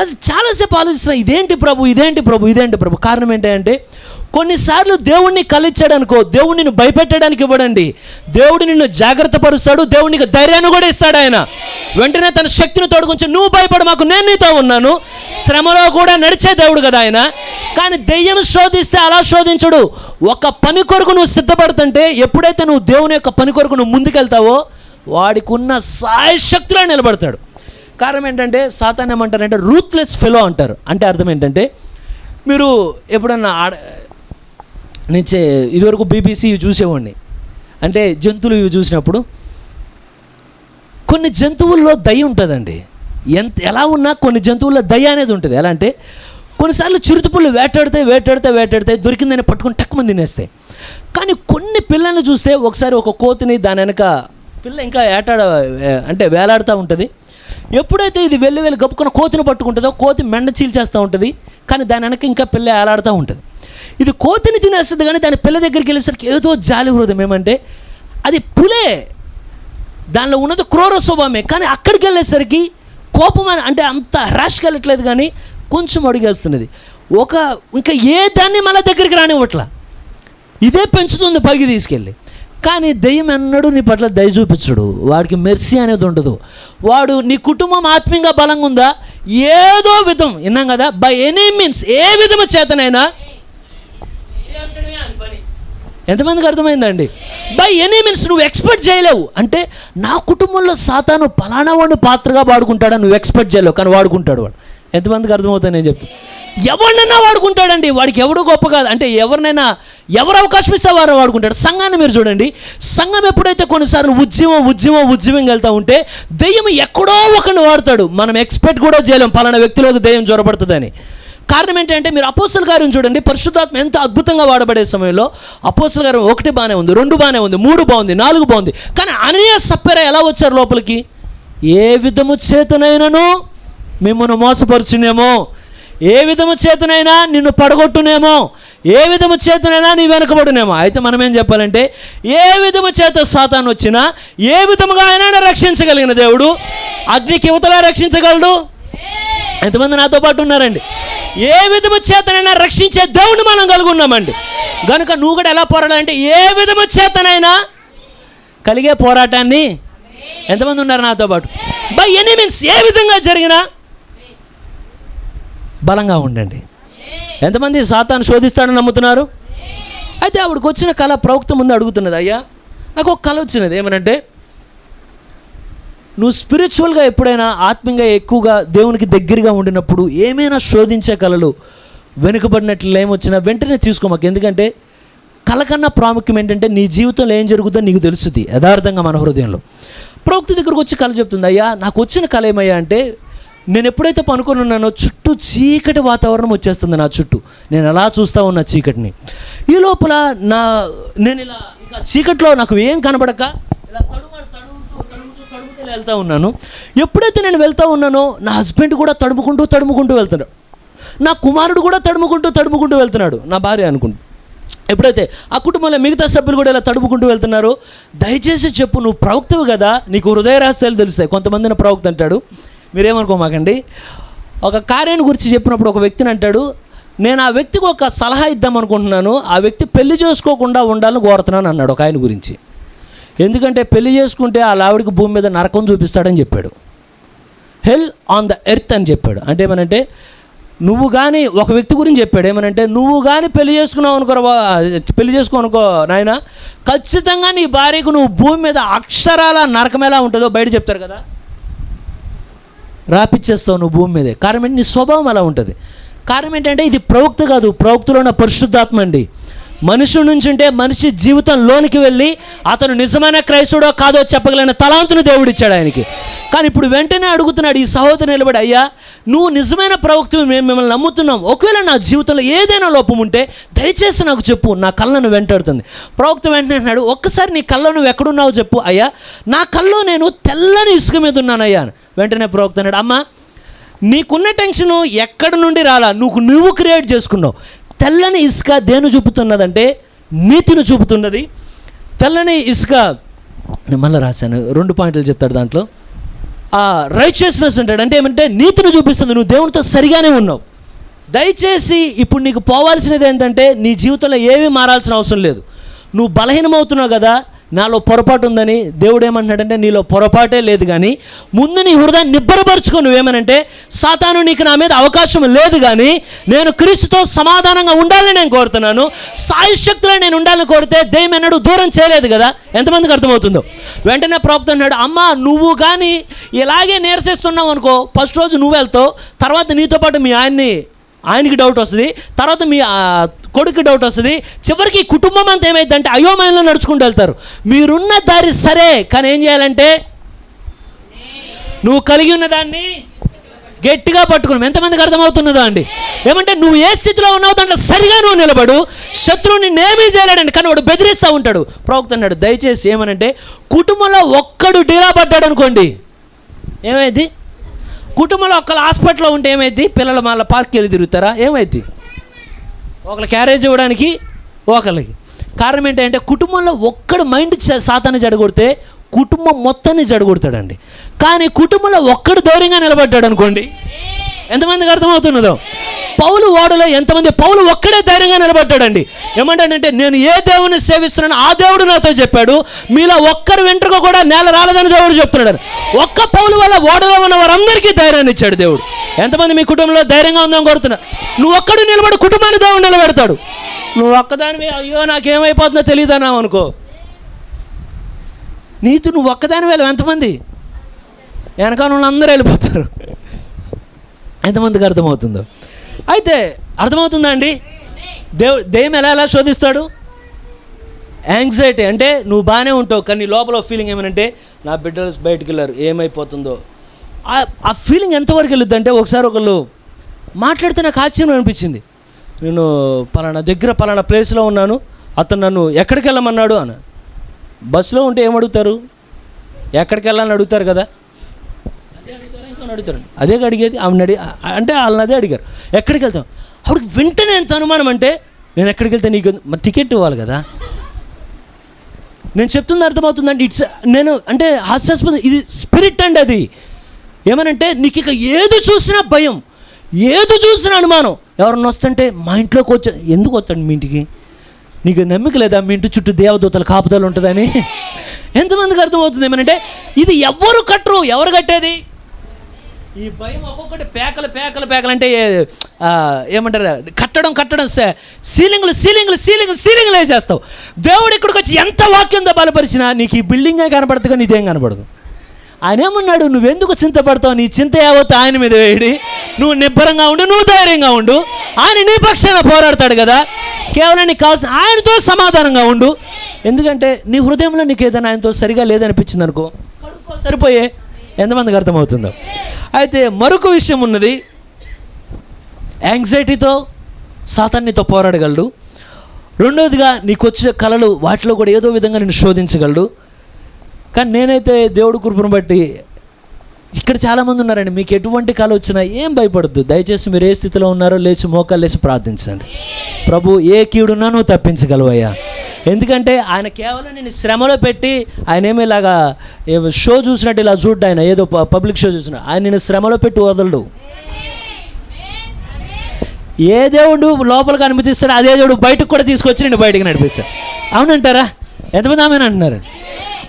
అది చాలాసేపు ఆలోచిస్తున్నా, ఇదేంటి ప్రభు. కారణం ఏంటంటే కొన్నిసార్లు దేవుడిని కలిచ్చాడు అనుకో, దేవుడు నిన్ను భయపెట్టడానికి ఇవ్వడండి. దేవుడు నిన్ను జాగ్రత్త పరుస్తాడు, దేవుడికి ధైర్యాన్ని కూడా ఇస్తాడు. ఆయన వెంటనే తన శక్తిని తోడుకొంచి నువ్వు భయపడ మాకు, నేను నీతో ఉన్నాను. శ్రమలో కూడా నడిచే దేవుడు కదా ఆయన. కానీ దెయ్యం శోధిస్తే అలా శోధించడు. ఒక పని కొరకు నువ్వు సిద్ధపడుతుంటే, ఎప్పుడైతే నువ్వు దేవుని యొక్క పని కొరకు నువ్వు ముందుకెళ్తావో వాడికి ఉన్న సాయశక్తిలో నిలబడతాడు. కారణం ఏంటంటే సాతాను ఏమంటారంటే రూత్లెస్ ఫెలో అంటారు. అంటే అర్థం ఏంటంటే, మీరు ఎప్పుడన్నా ఇదివరకు BBC ఇవి చూసేవాడిని. అంటే జంతువులు ఇవి చూసినప్పుడు కొన్ని జంతువుల్లో దయ ఉంటుందండి. ఎలా ఉన్నా కొన్ని జంతువుల్లో దయ అనేది ఉంటుంది. ఎలా అంటే కొన్నిసార్లు చిరుతపుళ్ళు వేటాడితే దొరికిందని పట్టుకుని టక్కుమంది తినేస్తాయి. కానీ కొన్ని పిల్లల్ని చూస్తే, ఒకసారి ఒక కోతిని దాని వెనక పిల్ల ఇంకా వేలాడుతూ ఉంటుంది. ఎప్పుడైతే ఇది వెళ్ళి గప్పుకున్న కోతిని పట్టుకుంటుందో కోతి మెండ చీల్చేస్తూ ఉంటుంది. కానీ దాని వెనక ఇంకా పిల్ల వేలాడుతూ ఉంటుంది. ఇది కోతిని తినేస్తుంది కానీ దాని పిల్ల దగ్గరికి వెళ్ళేసరికి ఏదో జాలి హృదయం. ఏమంటే అది పులే, దానిలో ఉన్నది క్రూర స్వభావమే. కానీ అక్కడికి వెళ్ళేసరికి కోపం అంటే అంత ర్యాష్గా వెళ్ళట్లేదు, కానీ కొంచెం అడిగేస్తున్నది. ఇంకా ఏ దాన్ని మళ్ళీ దగ్గరికి రానివ్వట్లా, ఇదే పెంచుతుంది పైకి తీసుకెళ్ళి. కానీ దెయ్యం ఎన్నడూ నీ పట్ల దయ చూపించడు, వాడికి మెర్సీ అనేది ఉండదు. వాడు నీ కుటుంబం ఆత్మీయంగా బలంగా ఉందా, ఏదో విధం విన్నాం కదా, బై ఎనీ మీన్స్ ఏ విధము చేతనైనా ఎంతమందికి అర్థమైందండి? బై ఎనీ మీన్స్ నువ్వు ఎక్స్పెక్ట్ చేయలేవు. అంటే నా కుటుంబంలో సాతాను పలానా వాడిని పాత్రగా వాడుకుంటాడా, నువ్వు ఎక్స్పెక్ట్ చేయలేవు, కానీ వాడుకుంటాడు వాడు. ఎంతమందికి అర్థమవుతుంది నేను చెప్తాను? ఎవరినైనా వాడుకుంటాడండి, వాడికి ఎవడు గొప్ప కాదు. అంటే ఎవరినైనా ఎవరు అవకాశం ఇస్తే వారు వాడుకుంటాడు. సంఘాన్ని మీరు చూడండి, సంఘం ఎప్పుడైతే కొన్నిసార్లు ఉద్యమం వెళ్తూ ఉంటే దెయ్యం ఎక్కడో ఒకరిని వాడతాడు, మనం ఎక్స్పెక్ట్ కూడా చేయలేం పలానా వ్యక్తిలోకి దెయ్యం జ్వరపడుతుందని. కారణం ఏంటంటే మీరు అపోస్తల కార్యం చూడండి, పరిశుద్ధాత్మ ఎంత అద్భుతంగా వాడబడే సమయంలో అపోస్తల కార్యం 1 బాగానే ఉంది, 2 బాగానే ఉంది, 3 బాగుంది, 4 బాగుంది. కానీ అననీయ సప్ఫీరా ఎలా వచ్చారు లోపలికి? ఏ విధము చేతనైనను మిమ్మల్ని మోసపరుచునేమో, ఏ విధము చేతనైనా నిన్ను పడగొట్టునేమో, ఏ విధము చేతనైనా నీ వెనకబడునేమో. అయితే మనం ఏం చెప్పాలంటే, ఏ విధము చేత సాతాను వచ్చినా ఏ విధముగా ఆయన రక్షించగలిగిన దేవుడు అగ్నికి యువతలా రక్షించగలడు. ఎంతమంది నాతో పాటు ఉన్నారండి? ఏ విధము చేతనైనా రక్షించే దేవుడు మనం కలిగి ఉన్నామండి. కనుక నువ్వు కూడా ఎలా పోరాడాలంటే ఏ విధము చేతనైనా కలిగే పోరాటాన్ని, ఎంతమంది ఉన్నారు నాతో పాటు? బై ఎనీ మీన్స్ ఏ విధంగా జరిగినా బలంగా ఉండండి. ఎంతమంది సాతాను శోధిస్తాడని నమ్ముతున్నారు? అయితే ఆవిడకి వచ్చిన కళ ప్రవక్త ముందు అడుగుతున్నది, అయ్యా నాకు ఒక కళ వచ్చినది, ఏమనంటే నువ్వు స్పిరిచువల్గా ఎప్పుడైనా ఆత్మీయంగా ఎక్కువగా దేవునికి దగ్గరగా ఉండినప్పుడు ఏమైనా శోధించే కళలు వెనుకబడినట్లు ఏమొచ్చినా వెంటనే తీసుకోమాకు. ఎందుకంటే కళ కన్నా ప్రాముఖ్యం ఏంటంటే నీ జీవితంలో ఏం జరుగుతుందో నీకు తెలుస్తుంది యథార్థంగా మన హృదయంలో. ప్రవక్త దగ్గరకు వచ్చి కళ చెప్తుంది, అయ్యా నాకు వచ్చిన కళ ఏమయ్యా అంటే, నేను ఎప్పుడైతే పనుకొని ఉన్నానో చుట్టూ చీకటి వాతావరణం వచ్చేస్తుంది నా చుట్టూ, నేను ఎలా చూస్తూ ఉన్నా చీకటిని. ఈ లోపల నేను ఇలా ఇక చీకట్లో నాకు ఏం కనబడక ఇలా తడుముతూ వెళ్తూ ఉన్నాను. ఎప్పుడైతే నేను వెళ్తూ ఉన్నానో నా హస్బెండ్ కూడా తడుముకుంటూ వెళ్తున్నాడు, నా కుమారుడు కూడా తడుముకుంటూ వెళ్తున్నాడు, నా భార్య అనుకుంటూ. ఎప్పుడైతే ఆ కుటుంబంలో మిగతా సభ్యులు కూడా ఇలా తడుముకుంటూ వెళ్తున్నారు, దయచేసి చెప్పు, నువ్వు ప్రవక్తవు కదా, నీకు హృదయ రహస్యాలు తెలుస్తాయి. కొంతమందిని ప్రవక్త అంటాడు, మీరేమనుకోమాకండి. ఒక కార్యాన్ని గురించి చెప్పినప్పుడు ఒక వ్యక్తిని అంటాడు, నేను ఆ వ్యక్తికి ఒక సలహా ఇద్దాం అనుకుంటున్నాను, ఆ వ్యక్తి పెళ్లి చేసుకోకుండా ఉండాలని కోరుతున్నాను అన్నాడు ఒక ఆయన గురించి. ఎందుకంటే పెళ్లి చేసుకుంటే ఆ ఆవిడికి భూమి మీద నరకం చూపిస్తాడని చెప్పాడు, హెల్ ఆన్ ద ఎర్త్ అని చెప్పాడు. అంటే ఏమనంటే నువ్వు కానీ ఒక వ్యక్తి గురించి చెప్పాడు, ఏమనంటే నువ్వు కానీ పెళ్లి చేసుకోనుకో నాయన, ఖచ్చితంగా నీ భార్యకు నువ్వు భూమి మీద అక్షరాల నరకం ఎలా ఉంటుందో బయట చెప్తారు కదా, రాపిచ్చేస్తావు నువ్వు భూమి మీదే. కారణం ఏంటి? నీ స్వభావం అలా ఉంటుంది. కారణం ఏంటంటే ఇది ప్రవక్త కాదు, ప్రవక్తలో ఉన్న పరిశుద్ధాత్మ అండి. మనిషి నుంచి ఉంటే మనిషి జీవితంలోనికి వెళ్ళి అతను నిజమైన క్రైస్తవుడో కాదో చెప్పగలిగిన తలాంతుని దేవుడు ఇచ్చాడు ఆయనకి. కానీ ఇప్పుడు వెంటనే అడుగుతున్నాడు ఈ సహోదరు నిలబడి, అయ్యా నువ్వు నిజమైన ప్రవక్తవి, మేము మిమ్మల్ని నమ్ముతున్నాం, ఒకవేళ నా జీవితంలో ఏదైనా లోపం ఉంటే దయచేసి నాకు చెప్పు, నా కళ్ళను వెంటాడుతుంది. ప్రవక్త వెంటనే అంటున్నాడు, ఒక్కసారి నీ కళ్ళలో నువ్వు ఎక్కడున్నావు చెప్పు. అయ్యా నా కళ్ళలో నేను తెల్లని ఇసుక మీద ఉన్నాను అయ్యా. వెంటనే ప్రవక్త అన్నాడు, అమ్మ నీకున్న టెన్షను ఎక్కడి నుండి రాలా, నువ్వు క్రియేట్ చేసుకున్నావు. తెల్లని ఇసుక దేని చూపుతున్నదంటే నీతిని చూపుతున్నది. తెల్లని ఇసుక, నేను మళ్ళీ రాశాను 2 పాయింట్లు చెప్తాడు దాంట్లో. రైచియస్నెస్ అంటాడు, అంటే ఏమంటే నీతిని చూపిస్తుంది, నువ్వు దేవునితో సరిగానే ఉన్నావు. దయచేసి ఇప్పుడు నీకు పోవాల్సినది ఏంటంటే నీ జీవితంలో ఏమీ మారాల్సిన అవసరం లేదు. నువ్వు బలహీనమవుతున్నావు కదా, నాలో పొరపాటు ఉందని దేవుడు ఏమంటున్నాడంటే నీలో పొరపాటే లేదు, కానీ ముందు నీ హృదయాన్ని నిబ్బరపరుచుకో. నువ్వేమనంటే సాతాను నీకు నా మీద అవకాశం లేదు, కానీ నేను క్రీస్తుతో సమాధానంగా ఉండాలని నేను కోరుతున్నాను, సాయశక్తిలో నేను ఉండాలని కోరితే దెయ్యం ఎన్నడూ దూరం చేయలేదు కదా. ఎంతమందికి అర్థమవుతుందో? వెంటనే ప్రవక్త అన్నాడు, అమ్మ నువ్వు కానీ ఇలాగే నీరసిస్తున్నావు అనుకో, ఫస్ట్ రోజు నువ్వు వెళ్తావు, తర్వాత నీతో పాటు మీ ఆయనకి డౌట్ వస్తుంది, తర్వాత మీ కొడుకు డౌట్ వస్తుంది, చివరికి కుటుంబం అంతా ఏమైందంటే అయోమయంలో నడుచుకుంటూ వెళ్తారు. మీరున్న దారి సరే, కానీ ఏం చేయాలంటే నువ్వు కలిగి ఉన్న దాన్ని గట్టిగా పట్టుకున్నాం. ఎంతమందికి అర్థమవుతున్నదో అండి? ఏమంటే నువ్వు ఏ స్థితిలో ఉన్నావు దాంట్లో సరిగా నువ్వు నిలబడు, శత్రువుని నేమీ చేయలేడండి, కానీ వాడు బెదిరిస్తూ ఉంటాడు. ప్రవక్త అన్నాడు, దయచేసి ఏమనంటే కుటుంబంలో ఒక్కడు డీలా పడ్డాడు అనుకోండి, ఏమైంది? కుటుంబంలో ఒకళ్ళు హాస్పిటల్లో ఉంటే ఏమైంది? పిల్లలు మళ్ళీ పార్క్కి వెళ్ళి తిరుగుతారా? ఏమైంది? ఒకళ్ళు క్యారేజ్ ఇవ్వడానికి ఒకళ్ళకి. కారణం ఏంటంటే కుటుంబంలో ఒక్కడు మైండ్ సాతాన్ని జడగొడితే కుటుంబం మొత్తాన్ని జడగొడతాడండి. కానీ కుటుంబంలో ఒక్కడు ధైర్యంగా నిలబడ్డాడు అనుకోండి, ఎంతమందికి అర్థమవుతున్నదో? పౌలు ఓడలో ఎంతమంది? పౌలు ఒక్కడే ధైర్యంగా నిలబడ్డాడండి. ఏమంటాడంటే, నేను ఏ దేవుని సేవిస్తున్నాను ఆ దేవుడు నాతో చెప్పాడు, మీలో ఒక్కరు వెంట్రుక కూడా నేల రాలేదని దేవుడు చెప్తున్నాడు. ఒక్క పౌలు వల్ల ఓడలో ఉన్న వారందరికీ ధైర్యాన్ని ఇచ్చాడు దేవుడు. ఎంతమంది మీ కుటుంబంలో ధైర్యంగా ఉందని కోరుతున్నా? నువ్వు ఒక్కడు నిలబడి కుటుంబాన్ని దేవుడు నిలబెడతాడు. నువ్వు ఒక్కదానివి అయ్యో నాకేమైపోతుందో తెలియదన్నావు అనుకో, నువ్వు ఒక్కదాని వెళ్ళవు. ఎంతమంది వెనకాల అందరూ వెళ్ళిపోతారు. ఎంతమందికి అర్థమవుతుందో? అయితే అర్థమవుతుందా అండి? దెయ్యం ఎలా శోధిస్తాడు? యాంగ్జైటీ అంటే నువ్వు బాగానే ఉంటావు, కానీ లోపల ఫీలింగ్ ఏమనంటే నా బిడ్డలు బయటికి వెళ్ళారు, ఏమైపోతుందో. ఆ ఫీలింగ్ ఎంతవరకు వెళ్ళొద్దు అంటే, ఒకసారి ఒకళ్ళు మాట్లాడితే నాకు ఆశ్చర్యం అనిపించింది. నేను పలానా ప్లేస్లో ఉన్నాను, అతను నన్ను ఎక్కడికి వెళ్ళమన్నాడు అని. బస్సులో ఉంటే ఏమడుగుతారు? ఎక్కడికి వెళ్ళాలని అడుగుతారు కదా, అడుగుతారు. అదే అడిగేది ఆమె అంటే వాళ్ళని అదే అడిగారు, ఎక్కడికి వెళ్తాం? ఆవిడకి వెంటనే ఎంత అనుమానం అంటే, నేను ఎక్కడికి వెళ్తే నీకు మరి టికెట్ ఇవ్వాలి కదా. నేను చెప్తుంది అర్థమవుతుందండి. నేను అంటే హాస్యాస్పదం, ఇది స్పిరిట్ అండి. అది ఏమనంటే నీకు ఇక ఏది చూసినా భయం, ఏది చూసినా అనుమానం. ఎవరన్నా వస్తుంటే మా ఇంట్లోకి వచ్చా, ఎందుకు వస్తాడు మీ ఇంటికి? నీకు నమ్మిక లేదా మీ ఇంటి చుట్టూ దేవదూతల కాపుదలు ఉంటుందని? ఎంతమందికి అర్థమవుతుంది? ఏమనంటే ఇది ఎవరు కట్టరు. ఎవరు కట్టేది? ఈ భయం ఒక్కొక్కటి పేకలు అంటే ఏమంటారు, కట్టడం సీలింగ్లు వేసేస్తావు. దేవుడు ఇక్కడికి వచ్చి ఎంత వాక్యంతో బలపరిచినా నీకు ఈ బిల్డింగే కనపడదు, కానీ ఇదేం కనపడదు. ఆయన ఏమన్నాడు, నువ్వెందుకు చింతపడతావు? నీ చింత యావత్తు ఆయన మీద వేయడి, నువ్వు నిబ్బరంగా ఉండు, నువ్వు ధైర్యంగా ఉండు. ఆయన నీ పక్షాన పోరాడతాడు కదా. కేవలం నీకు కావాల్సిన ఆయనతో సమాధానంగా ఉండు. ఎందుకంటే నీ హృదయంలో నీకు ఏదైనా ఆయనతో సరిగా లేదనిపించింది అనుకో, సరిపోయే. ఎంతమందికి అర్థమవుతుందో? అయితే మరొక విషయం ఉన్నది. యాంగ్జైటీతో సాతాన్నితో పోరాడగలడు. రెండవదిగా నీకు వచ్చే కళలు, వాటిలో కూడా ఏదో విధంగా నేను శోధించగలడు. కానీ నేనైతే దేవుడి కృపను బట్టి, ఇక్కడ చాలామంది ఉన్నారండి, మీకు ఎటువంటి కళ వచ్చినా ఏం భయపడద్దు. దయచేసి మీరు ఏ స్థితిలో ఉన్నారో లేచి మోకాలు లేచి ప్రార్థించండి. ప్రభు, ఏ కీడున్నా నువ్వు తప్పించగలవయ్యా. ఎందుకంటే ఆయన కేవలం నేను శ్రమలో పెట్టి, ఆయన ఏమీ ఇలాగా షో చూసినట్టు ఇలా చూడ్డా, ఆయన ఏదో పబ్లిక్ షో చూసినా, ఆయన నేను శ్రమలో పెట్టి వదలడు. ఏ దేవుడు లోపలికి అనుమతిస్తాడు, అదే దేవుడు బయటకు కూడా తీసుకొచ్చి నేను బయటకు నడిపిస్తాడు. అవునంటారా? ఎంతమంది ఆమె అంటున్నారు?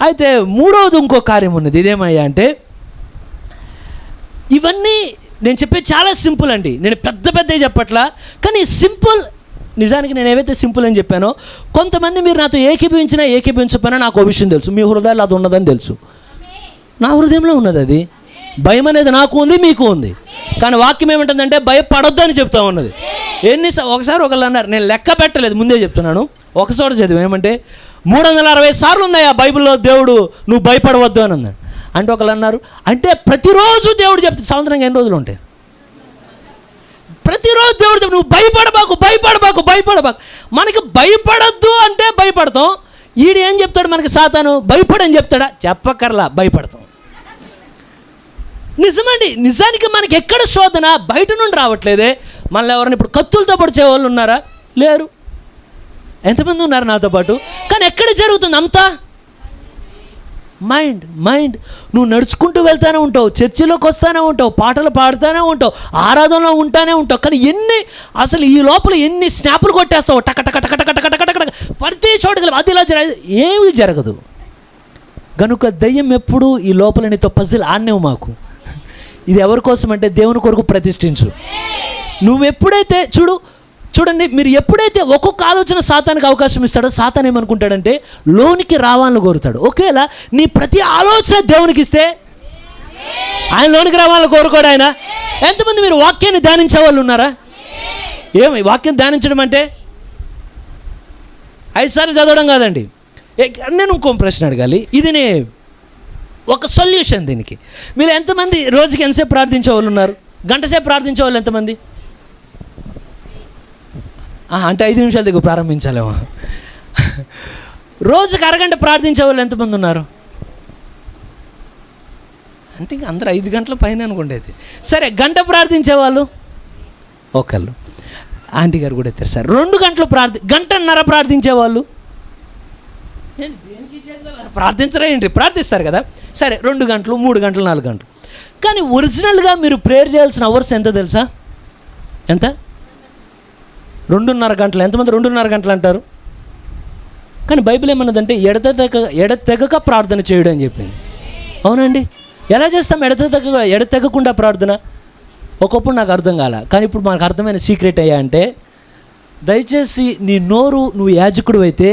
అయితే మూడవది ఇంకో కార్యం ఉన్నది. ఇదేమయ్యా అంటే, ఇవన్నీ నేను చెప్పేది చాలా సింపుల్ అండి. నేను పెద్ద చెప్పట్లా, కానీ సింపుల్. నిజానికి నేను ఏవైతే సింపుల్ అని చెప్పానో, కొంతమంది మీరు నాతో ఏకీభవించకపోయినా నాకు ఒక విషయం తెలుసు, మీ హృదయాలు అది ఉన్నదని తెలుసు. నా హృదయంలో ఉన్నది అది. భయం అనేది నాకు ఉంది, మీకు ఉంది. కానీ వాక్యం ఏమంటుందంటే భయపడొద్దు అని చెప్తా ఉన్నది. ఒకసారి ఒకళ్ళు అన్నారు, నేను లెక్క పెట్టలేదు, ముందే చెప్తున్నాను. ఒకసారి చదివాను, ఏమంటే 360 సార్లు ఉన్నాయి ఆ బైబిల్లో దేవుడు నువ్వు భయపడవద్దు అని అన్నాడు. అంటే ఒకళ్ళు అన్నారు, అంటే ప్రతిరోజు దేవుడు చెప్తే సంవత్సరంగా ఎన్ని రోజులు ఉంటాయి? ప్రతిరోజు దేవుడు చెప్తే నువ్వు భయపడబాకు. మనకి భయపడద్దు అంటే భయపడతాం. ఈడు ఏం చెప్తాడు మనకి? సాతాను భయపడని చెప్తాడా? చెప్పకర్లా, భయపడతాం. నిజమండి. నిజానికి మనకి ఎక్కడ శోధన బయట నుండి రావట్లేదే. మనల్ని ఎవరైనా ఇప్పుడు కత్తులతో పొడిచే వాళ్ళు ఉన్నారా? లేరు. ఎంతమంది ఉన్నారు నాతో పాటు? కానీ ఎక్కడ జరుగుతుంది అంతా? మైండ్. నువ్వు నడుచుకుంటూ వెళ్తూనే ఉంటావు, చర్చిలోకి వస్తూనే ఉంటావు, పాటలు పాడుతూనే ఉంటావు, ఆరాధనలో ఉంటానే ఉంటావు. కానీ అసలు ఈ లోపల ఎన్ని స్నాపులు కొట్టేస్తావు, టక ప్రతి చోటుకి అది ఇలా ఏమీ జరగదు. కనుక దయ్యం ఎప్పుడు ఈ లోపల నీతో పజిల్ ఆడనేవు. మాకు ఇది ఎవరి కోసం అంటే దేవుని కొరకు ప్రతిష్ఠించు. నువ్వెప్పుడైతే చూడండి, మీరు ఎప్పుడైతే ఒక్కొక్క ఆలోచన సాతానికి అవకాశం ఇస్తాడో, సాతాన్ ఏమనుకుంటాడంటే లోనికి రావాలని కోరుతాడు. ఒకవేళ నీ ప్రతి ఆలోచన దేవునికి ఇస్తే ఆయన లోనికి రావాలని కోరుకోడు ఆయన. ఎంతమంది మీరు వాక్యాన్ని ధ్యానించే వాళ్ళు ఉన్నారా? ఏమి వాక్యం ధ్యానించడం అంటే 5 సార్లు చదవడం కాదండి. నేను ఇంకో ప్రశ్న అడగాలి. ఇది ఒక సొల్యూషన్ దీనికి. మీరు ఎంతమంది రోజుకి ఎంతసేపు ప్రార్థించే వాళ్ళు ఉన్నారు? గంట సేపు ప్రార్థించే వాళ్ళు ఎంతమంది? అంటే 5 నిమిషాల దగ్గర ప్రారంభించాలేమో. రోజుకి అరగంట ప్రార్థించే వాళ్ళు ఎంతమంది ఉన్నారు? అంటే ఇంక అందరూ 5 గంటల పైన అనుకుండేది. సరే, గంట ప్రార్థించే వాళ్ళు ఒకళ్ళు, ఆంటీ గారు కూడా ఎత్తారు సార్. 2 గంటలు గంటన్నర ప్రార్థించే వాళ్ళు ప్రార్థించరా ఏంటి? ప్రార్థిస్తారు కదా, సరే 2 గంటలు 3 గంటలు 4 గంటలు. కానీ ఒరిజినల్గా మీరు ప్రేయర్ చేయాల్సిన అవర్స్ ఎంత తెలుసా? ఎంత? 2.5 గంటలు. ఎంతమంది 2.5 గంటలు అంటారు? కానీ బైబిల్ ఏమన్నదంటే ఎడతెగక ప్రార్థన చేయడం అని చెప్పింది. అవునండి, ఎలా చేస్తాం ఎడతెగకుండా ప్రార్థన? ఒకప్పుడు నాకు అర్థం కాల, కానీ ఇప్పుడు మనకు అర్థమైన సీక్రెట్ అయ్యా అంటే, దయచేసి నీ నోరు, నువ్వు యాజకుడు అయితే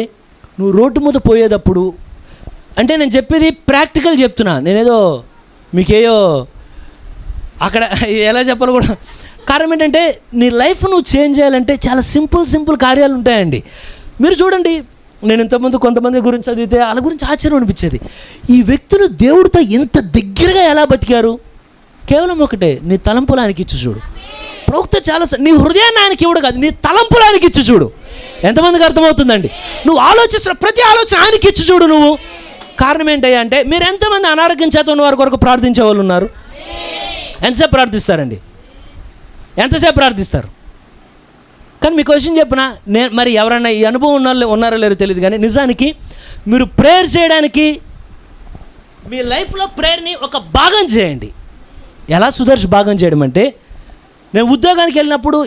నువ్వు రోడ్డు మీద పోయేటప్పుడు, అంటే నేను చెప్పేది ప్రాక్టికల్ చెప్తున్నా, నేనేదో మీకేయో అక్కడ ఎలా చెప్పాలో కూడా. కారణం ఏంటంటే నీ లైఫ్ నువ్వు చేంజ్ చేయాలంటే చాలా సింపుల్ కార్యాలు ఉంటాయండి. మీరు చూడండి, నేను ఇంతకుముందు కొంతమంది గురించి చదివితే వాళ్ళ గురించి ఆశ్చర్యం అనిపించేది. ఈ వ్యక్తులు దేవుడితో ఎంత దగ్గరగా ఎలా బతికారు? కేవలం ఒకటే, నీ తలంపులు ఆయనకి ఇచ్చి చూడు. ప్రవక్త చాలా నీ హృదయాన్ని ఆయనకి ఇవ్వడు కాదు, నీ తలంపులు ఆయనకి ఇచ్చి చూడు. ఎంతమందికి అర్థమవుతుందండి? నువ్వు ఆలోచిస్తున్న ప్రతి ఆలోచన ఆయనకి ఇచ్చి చూడు నువ్వు. కారణం ఏంటయ్యా అంటే, మీరు ఎంతమంది అనారోగ్యం చేత ఉన్న వారి కొరకు ప్రార్థించే వాళ్ళు ఉన్నారు? ఎంతసేపు ప్రార్థిస్తారండి? ఎంతసేపు ప్రార్థిస్తారు? కానీ మీకు క్వశ్చన్ చెప్పిన, నేను మరి ఎవరైనా ఈ అనుభవం ఉన్నారో లేరో తెలియదు, కానీ నిజానికి మీరు ప్రేయర్ చేయడానికి మీ లైఫ్లో ప్రేయర్ని ఒక భాగం చేయండి. ఎలా సుదర్శ భాగం చేయడం అంటే, నేను ఉద్యోగానికి వెళ్ళినప్పుడు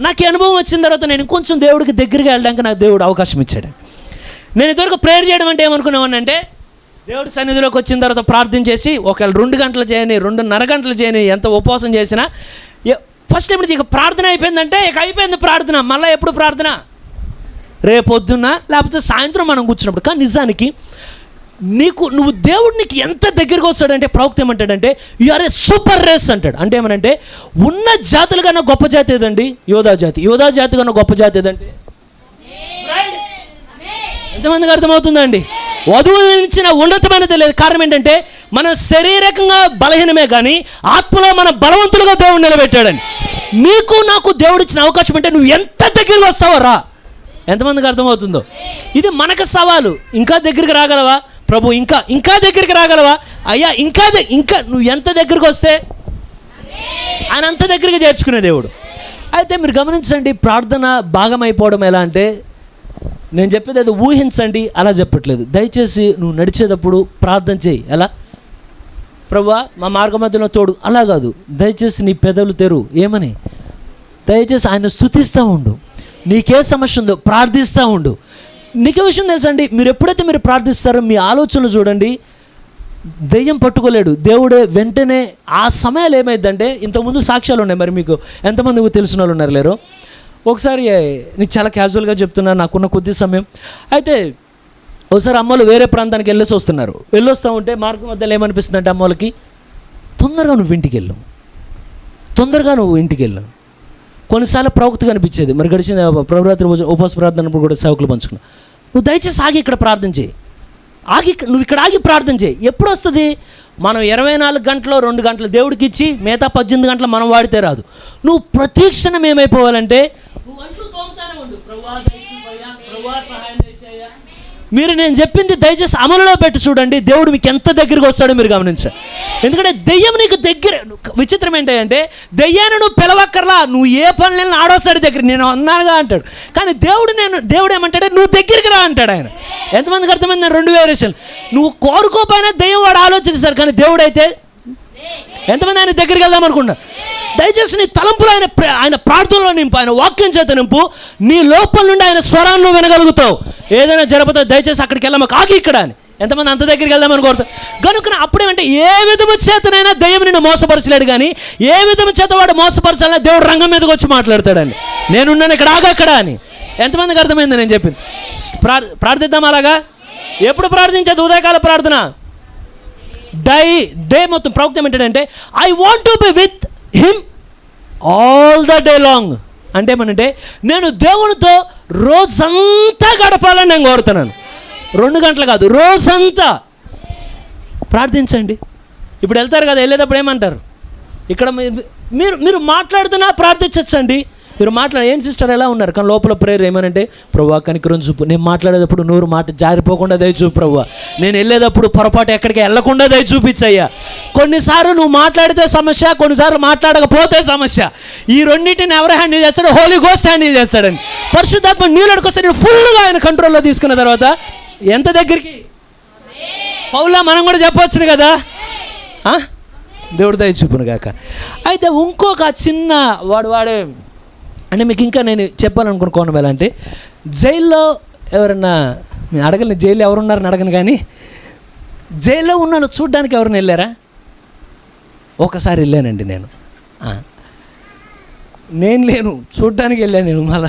నాకు ఈ అనుభవం వచ్చిన తర్వాత నేను ఇంకొంచెం దేవుడికి దగ్గరగా వెళ్ళడానికి నాకు దేవుడు అవకాశం ఇచ్చాడు. నేను ఇదివరకు ప్రేయర్ చేయడం అంటే ఏమనుకునేవాడిని అంటే, దేవుడి సన్నిధిలోకి వచ్చిన తర్వాత ప్రార్థన చేసి ఒకవేళ 2 గంటలు చేయని 2.5 గంటలు చేయని ఎంత ఉపవాసం చేసినా, ఫస్ట్ టైం ఇక ప్రార్థన అయిపోయిందంటే ఇక అయిపోయింది ప్రార్థన. మళ్ళీ ఎప్పుడు ప్రార్థన? రేపొద్దున్న లేకపోతే సాయంత్రం మనం కూర్చున్నప్పుడు. కానీ నిజానికి నువ్వు దేవుడు నీకు ఎంత దగ్గరికి వస్తాడంటే, ప్రవక్త ఏమంటాడంటే, you are a super race అంటాడు. అంటే ఏమనంటే, ఉన్న జాతుల కన్నా గొప్ప జాతి ఏదండి? యోధా జాతి కన్నా గొప్ప జాతి ఏదండి? ఎంతమందికి అర్థమవుతుందండి? వధువు ఇచ్చిన ఉన్నతమైనది లేదు. కారణం ఏంటంటే, మన శారీరకంగా బలహీనమే కానీ ఆత్మలో మన బలవంతులుగా దేవుడు నిలబెట్టాడని. నీకు నాకు దేవుడు ఇచ్చిన అవకాశం అంటే నువ్వు ఎంత దగ్గరికి వస్తావో రా. ఎంతమందికి అర్థమవుతుందో? ఇది మనకు సవాలు. ఇంకా దగ్గరికి రాగలవా ప్రభు? ఇంకా దగ్గరికి రాగలవా అయ్యా? ఇంకా నువ్వు ఎంత దగ్గరికి వస్తే ఆయన అంత దగ్గరికి చేర్చుకునే దేవుడు. అయితే మీరు గమనించండి, ప్రార్థన భాగం అయిపోవడం ఎలా అంటే, నేను చెప్పేది అది ఊహించండి, అలా చెప్పట్లేదు. దయచేసి నువ్వు నడిచేటప్పుడు ప్రార్థన చేయి. ఎలా? ప్రభువా మా మార్గ మధ్యలో తోడు, అలా కాదు. దయచేసి నీ పెదవులు తెరు. ఏమని? దయచేసి ఆయన స్తుతిస్తూ ఉండు. నీకే సమస్య ఉందో ప్రార్థిస్తూ ఉండు. నీకే విషయం తెలుసండి, మీరు ఎప్పుడైతే మీరు ప్రార్థిస్తారో మీ ఆలోచనలు చూడండి, దెయ్యం పట్టుకోలేడు. దేవుడే వెంటనే ఆ సమయాలు ఏమైందంటే, ఇంతకుముందు సాక్ష్యాలు ఉన్నాయి. మరి మీకు ఎంతమంది తెలిసిన వాళ్ళు ఉన్నారు లేరు? ఒకసారి నీకు చాలా క్యాజువల్గా చెప్తున్నాను, నాకున్న కొద్ది సమయం. అయితే ఒకసారి అమ్మలు వేరే ప్రాంతానికి వెళ్ళొస్తూ ఉంటే మార్గం మధ్యలో ఏమనిపిస్తుంది అంటే, అమ్మలకి తొందరగా నువ్వు ఇంటికి వెళ్ళు. కొన్నిసార్లు ప్రవక్తగా అనిపించేది. మరి గడిచిన ప్రభురాత్రి ఉపవాస ప్రార్థన కూడా సేవకులు పంచుకున్నా, నువ్వు దయచేసి ఆగి ఇక్కడ ప్రార్థన చేయి, నువ్వు ఇక్కడ ఆగి ప్రార్థన చేయి. ఎప్పుడు వస్తుంది? మనం 24 గంటలు 2 గంటలు దేవుడికి ఇచ్చి మిగతా 18 గంటలు మనం వాడితే రాదు. నువ్వు ప్రతి క్షణం ఏమైపోవాలంటే, నువ్వు అంట్లు తోముతానే ఉండు, ప్రభువా దయచేయ్యా, ప్రభువా సహాయం దయచేయ్యా. మీరు నేను చెప్పింది దయచేసి అమలులో పెట్టి చూడండి, దేవుడు మీకు ఎంత దగ్గరికి వస్తాడో మీరు గమనించాలి. ఎందుకంటే దెయ్యం నీకు దగ్గర. విచిత్రం ఏంటంటే, దెయ్యాన్ని నువ్వు పిలవక్కర్లా, నువ్వు ఏ పనులను ఆడోస్తాడు దగ్గర, నేను అన్నానుగా అంటాడు. కానీ దేవుడు ఏమంటాడే, నువ్వు దగ్గరికి రా అంటాడు ఆయన. ఎంతమందికి అర్థమైంది? 2 వేరియేషన్లు. నువ్వు కోరుకోపోయినా దెయ్యం వాడు ఆలోచిస్తారు, కానీ దేవుడైతే ఎంతమంది ఆయన దగ్గరికి వెళ్దాం అనుకున్నా? దయచేసి నీ తలంపులు ఆయన ప్రార్థనలో నింపు, ఆయన వాక్యం చేత నింపు. నీ లోపల నుండి ఆయన స్వరాన్ని వినగలుగుతావు. ఏదైనా జరపతో దయచేసి అక్కడికి వెళ్ళామా కాకి ఇక్కడ అని. ఎంతమంది అంత దగ్గరికి వెళ్దామని కోరుతారు. కనుక అప్పుడేమంటే, ఏ విధము చేతనైనా దెయ్యం నిన్ను మోసపరచలేడు, కానీ ఏ విధము చేత వాడు మోసపరచాలని దేవుడు రంగం మీదకి వచ్చి మాట్లాడతాడండి. నేనున్నాను ఇక్కడ, ఆగక్కడ అని. ఎంతమందికి అర్థమైంది నేను చెప్పింది? ప్రార్థిద్దాం అలాగా. ఎప్పుడు ప్రార్థించేది? ఉదయకాల ప్రార్థన. డే మొత్తం ప్రవక్త ఏమంటాడంటే, I want to be with him all the day long. అంటే ఏమనంటే, నేను దేవునితో రోజంతా గడపాలని నేను కోరుతున్నాను. 2 గంటలు కాదు, రోజంతా ప్రార్థించండి. ఇప్పుడు వెళ్తారు కదా, వెళ్ళేటప్పుడు ఏమంటారు? ఇక్కడ మీరు మాట్లాడుతున్నా ప్రార్థించండి. మీరు ఏం సిస్టర్ ఎలా ఉన్నారు? కానీ లోపల ప్రేయర్ ఏమనంటే, ప్రభువా కనికరం చూపు. నేను మాట్లాడేటప్పుడు నోరు మాట జారిపోకుండా దయ చూపు ప్రభువా. నేను వెళ్ళేటప్పుడు పొరపాటు ఎక్కడికి వెళ్ళకుండా దయ చూపించయ్యా. కొన్నిసార్లు నువ్వు మాట్లాడితే సమస్య, కొన్నిసార్లు మాట్లాడకపోతే సమస్య. ఈ రెండింటిని ఎవరు హ్యాండిల్ చేస్తాడు? హోలీ గోస్ట్ హ్యాండిల్ చేస్తాడండి. పరిశుద్ధాత్మ నీళ్ళకి వస్తే నేను ఫుల్గా ఆయన కంట్రోల్లో తీసుకున్న తర్వాత ఎంత దగ్గరికి? పౌలా మనం కూడా చెప్పవచ్చును కదా. దేవుడి దయ చూపును గాక. అయితే ఇంకొక చిన్న వాడే అంటే మీకు ఇంకా నేను చెప్పాలనుకున్న కోణం ఎలా అంటే, జైల్లో ఎవరన్నా నేను అడగలను, జైల్లో ఎవరున్నారని అడగను, కానీ జైల్లో ఉన్నాను చూడ్డానికి ఎవరిని వెళ్ళారా? ఒకసారి వెళ్ళానండి నేను లేను, చూడ్డానికి వెళ్ళాను నేను. మళ్ళీ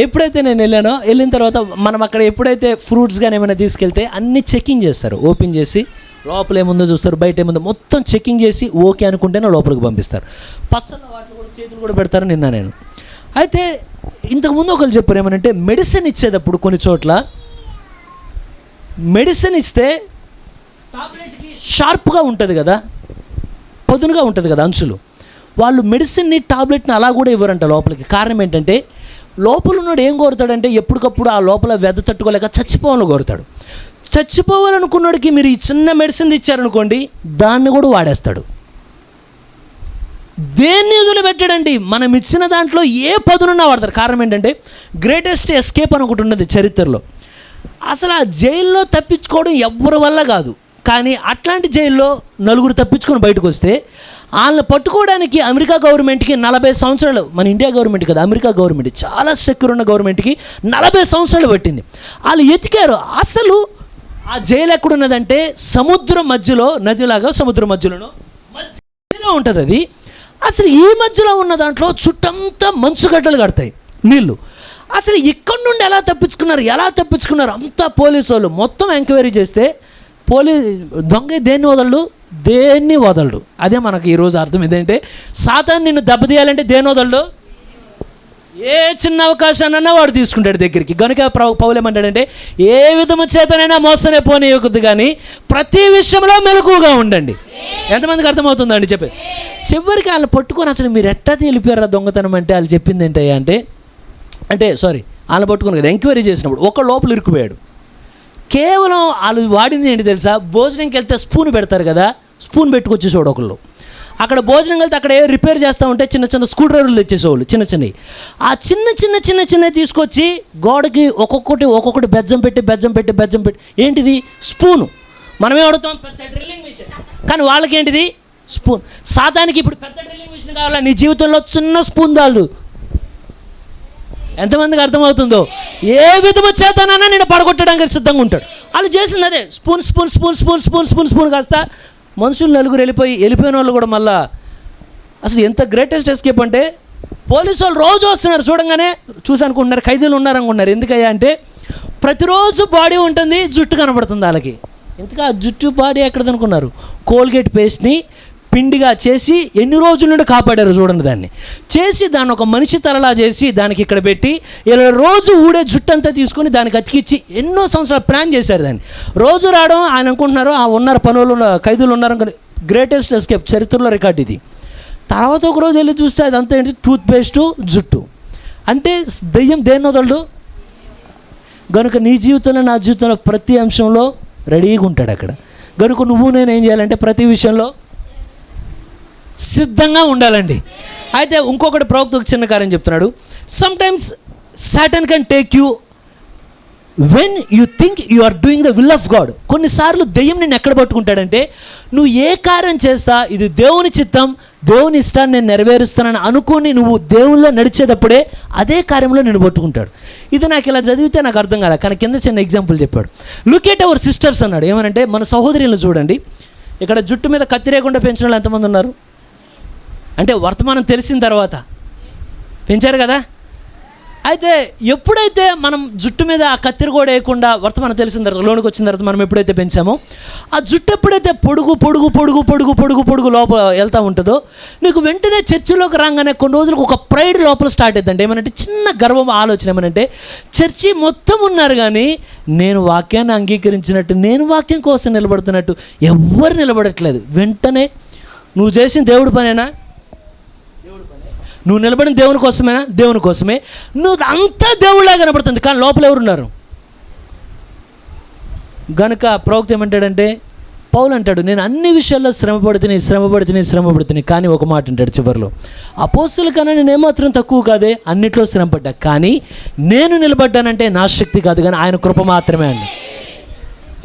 ఎప్పుడైతే నేను వెళ్ళానో, వెళ్ళిన తర్వాత మనం అక్కడ ఎప్పుడైతే ఫ్రూట్స్ కానీ ఏమైనా తీసుకెళ్తే అన్నీ చెకింగ్ చేస్తారు, ఓపెన్ చేసి లోపల ఏముందో చూస్తారు, బయట ఏముందో మొత్తం చెకింగ్ చేసి ఓకే అనుకుంటేనే లోపలికి పంపిస్తారు. పచ్చళ్ళ వాటిలో కూడా చేతులు కూడా పెడతారు. నేను అయితే ఇంతకుముందు ఒకరు చెప్పారు ఏమనంటే, మెడిసిన్ ఇచ్చేటప్పుడు కొన్ని చోట్ల మెడిసిన్ ఇస్తే టాబ్లెట్కి షార్ప్గా ఉంటుంది కదా, పదునుగా ఉంటుంది కదా అంచులు. వాళ్ళు మెడిసిన్ని టాబ్లెట్ని అలా కూడా ఇవ్వరంట లోపలికి. కారణం ఏంటంటే, లోపల ఉన్నాడు ఏం కోరుతాడంటే, ఎప్పటికప్పుడు ఆ లోపల వెద తట్టుకోలేక చచ్చిపోవాలని కోరుతాడు. చచ్చిపోవాలనుకున్నాడికి మీరు ఈ చిన్న మెడిసిన్ ఇచ్చారనుకోండి, దాన్ని కూడా వాడేస్తాడు. దేన్ని వదిలిపెట్టాడండి, మనం ఇచ్చిన దాంట్లో ఏ పదునున్నా వాడతారు. కారణం ఏంటంటే, గ్రేటెస్ట్ ఎస్కేప్ అని ఒకటి ఉన్నది చరిత్రలో. అసలు ఆ జైల్లో తప్పించుకోవడం ఎవ్వరి వల్ల కాదు, కానీ అట్లాంటి జైల్లో నలుగురు తప్పించుకొని బయటకు వస్తే వాళ్ళని పట్టుకోవడానికి అమెరికా గవర్నమెంట్కి 40 సంవత్సరాలు, మన ఇండియా గవర్నమెంట్ కదా, అమెరికా గవర్నమెంట్ చాలా సెక్యూర్ ఉన్న గవర్నమెంట్కి 40 సంవత్సరాలు పట్టింది. వాళ్ళు ఎతికారు. అసలు ఆ జైలు ఎక్కడున్నదంటే సముద్రం మధ్యలో, నదిలాగా సముద్రం మధ్యలో ఉంటుంది అది. అసలు ఈ మధ్యలో ఉన్న దాంట్లో చుట్టంతా మంచుగడ్డలు కడతాయి నీళ్ళు. అసలు ఇక్కడి నుండి ఎలా తప్పించుకున్నారు అంతా పోలీసు వాళ్ళు మొత్తం ఎంక్వైరీ చేస్తే, దొంగ దేన్ని వదలడు. అదే మనకు ఈరోజు అర్థం ఏంటంటే, సాతాను నిన్ను దెబ్బతీయాలంటే దేన్ని వదలడు, ఏ చిన్న అవకాశాన్నైనా వాడు తీసుకుంటాడు దగ్గరికి. కనుక పౌలు ఏమంటాడంటే, ఏ విధము చేతనైనా మోసనే పోనీయకూడదు, కానీ ప్రతి విషయంలో మెలకువగా ఉండండి. ఎంతమందికి అర్థమవుతుందండి చెప్పేది? చివరికి వాళ్ళు పట్టుకొని, అసలు మీరు ఎట్టా తెలిపారా దొంగతనం అంటే, వాళ్ళు చెప్పింది ఏంటయ్యా అంటే వాళ్ళని పట్టుకుని కదా ఎంక్వైరీ చేసినప్పుడు ఒక లోపల ఇరుక్కుపోయాడు. కేవలం వాళ్ళు వాడింది ఏంటి తెలుసా, భోజనంకి వెళ్తే స్పూన్ పెడతారు కదా, స్పూన్ పెట్టుకొచ్చి చూడు ఒకళ్ళు. అక్కడ భోజనం వెళ్తే అక్కడ ఏ రిపేర్ చేస్తూ ఉంటే చిన్న స్క్రూ డ్రైవర్లు తెచ్చేసేవాళ్ళు చిన్నవి. ఆ చిన్న తీసుకొచ్చి గోడకి ఒక్కొక్కటి బెజ్జం పెట్టి ఏంటిది స్పూను. మనమే అడుగుతాం పెద్ద డ్రిల్లింగ్ మిషన్, కానీ వాళ్ళకి ఏంటిది స్పూన్. సాతానికి ఇప్పుడు పెద్ద డ్రిల్లింగ్ మిషన్ కావాలా, నీ జీవితంలో చిన్న స్పూన్ చాలు. ఎంతమందికి అర్థమవుతుందో? ఏ విధము చేతనైనా నేను పడగొట్టడానికి సిద్ధంగా ఉంటాడు. వాళ్ళు చేసింది అదే, స్పూన్ కాస్త మనుషులు నలుగురు వెళ్ళిపోయిన వాళ్ళు కూడా మళ్ళా. అసలు ఎంత గ్రేటెస్ట్ ఎస్కేప్ అంటే, పోలీసు వాళ్ళు రోజు వస్తున్నారు, చూడంగానే చూసి అనుకుంటున్నారు ఖైదీలు ఉన్నారనుకుంటున్నారు. ఎందుకయ్యా అంటే, ప్రతిరోజు బాడీ ఉంటుంది, జుట్టు కనబడుతుంది వాళ్ళకి. ఎందుకు ఆ జుట్టు బాడీ ఎక్కడదనుకున్నారు? కోల్గేట్ పేస్ట్ని పిండిగా చేసి ఎన్ని రోజుల నుండి కాపాడారు చూడండి. దాన్ని చేసి దాన్ని ఒక మనిషి తలలా చేసి దానికి ఇక్కడ పెట్టి ఇలా రోజు ఊడే జుట్టు అంతా తీసుకొని దానికి అతికిచ్చి ఎన్నో సంవత్సరాలు ప్లాన్ చేశారు. దాన్ని రోజు రావడం ఆయన అనుకుంటున్నారు ఉన్నారు పనులు ఖైదీలు ఉన్నారు. గ్రేటెస్ట్ ఎస్కేప్ చరిత్రలో రికార్డ్ ఇది. తర్వాత ఒక రోజు వెళ్ళి చూస్తే అదంతా ఏంటి, టూత్ పేస్టు జుట్టు. అంటే దెయ్యం దేన్ని వదలడు. కనుక నీ జీవితంలో నా జీవితంలో ప్రతి అంశంలో రెడీగా ఉంటాడు అక్కడ. కనుక నువ్వు నేను ఏం చేయాలంటే ప్రతి విషయంలో సిద్ధంగా ఉండాలండి. అయితే ఇంకొకటి ప్రవక్త ఒక చిన్న కార్యం చెప్తున్నాడు. Sometimes Satan can take you when you think you are doing the will of God. కొన్నిసార్లు దెయ్యం నిన్ను ఎక్కడ పట్టుకుంటాడంటే, నువ్వు ఏ కార్యం చేస్తా ఇది దేవుని చిత్తం, దేవుని ఇష్టాన్ని నేను నెరవేరుస్తానని అనుకుని నువ్వు దేవుల్లో నడిచేటప్పుడే అదే కార్యంలో నేను పట్టుకుంటాడు. ఇది నాకు ఇలా చదివితే నాకు అర్థం కాలే, కానీ కింద చిన్న ఎగ్జాంపుల్ చెప్పాడు. లుక్ ఎట్ అవర్ సిస్టర్స్ అన్నాడు. ఏమనంటే, మన సహోదరులను చూడండి. ఇక్కడ జుట్టు మీద కత్తి లేకుండా పెంచిన వాళ్ళు ఎంతమంది ఉన్నారు? అంటే వర్తమానం తెలిసిన తర్వాత పెంచారు కదా. అయితే ఎప్పుడైతే మనం జుట్టు మీద ఆ కత్తిరి కూడా వేయకుండా వర్తమానం తెలిసిన తర్వాత లోనికి వచ్చిన తర్వాత మనం ఎప్పుడైతే పెంచామో, ఆ జుట్టు ఎప్పుడైతే పొడుగు లోపల వెళ్తూ ఉంటుందో, నీకు వెంటనే చర్చిలోకి రాగానే కొన్ని రోజులకు ఒక ప్రైడ్ లోపల స్టార్ట్ అవుతుందంటే, ఏమనంటే చిన్న గర్వం ఆలోచన. ఏమనంటే, చర్చి మొత్తం ఉన్నారు కానీ నేను వాక్యాన్ని అంగీకరించినట్టు, నేను వాక్యం కోసం నిలబడుతున్నట్టు ఎవ్వరు నిలబడట్లేదు. వెంటనే నువ్వు చేసిన దేవుడి పనేనా? నువ్వు నిలబడిన దేవుని కోసమేనా? దేవుని కోసమే. నువ్వు అంతా దేవుడిలా కనబడుతుంది, కానీ లోపల ఎవరున్నారు? గనుక ప్రవక్త ఏమంటాడంటే, పౌలు అంటాడు, నేను అన్ని విషయాల్లో శ్రమపడుతుంది, కానీ ఒక మాట అంటాడు చివరిలో, అపోస్తుల కన్నా నేను ఏమాత్రం తక్కువ కాదే, అన్నిట్లో శ్రమపడ్డా, కానీ నేను నిలబడ్డానంటే నా శక్తి కాదు కానీ ఆయన కృప మాత్రమే అండి.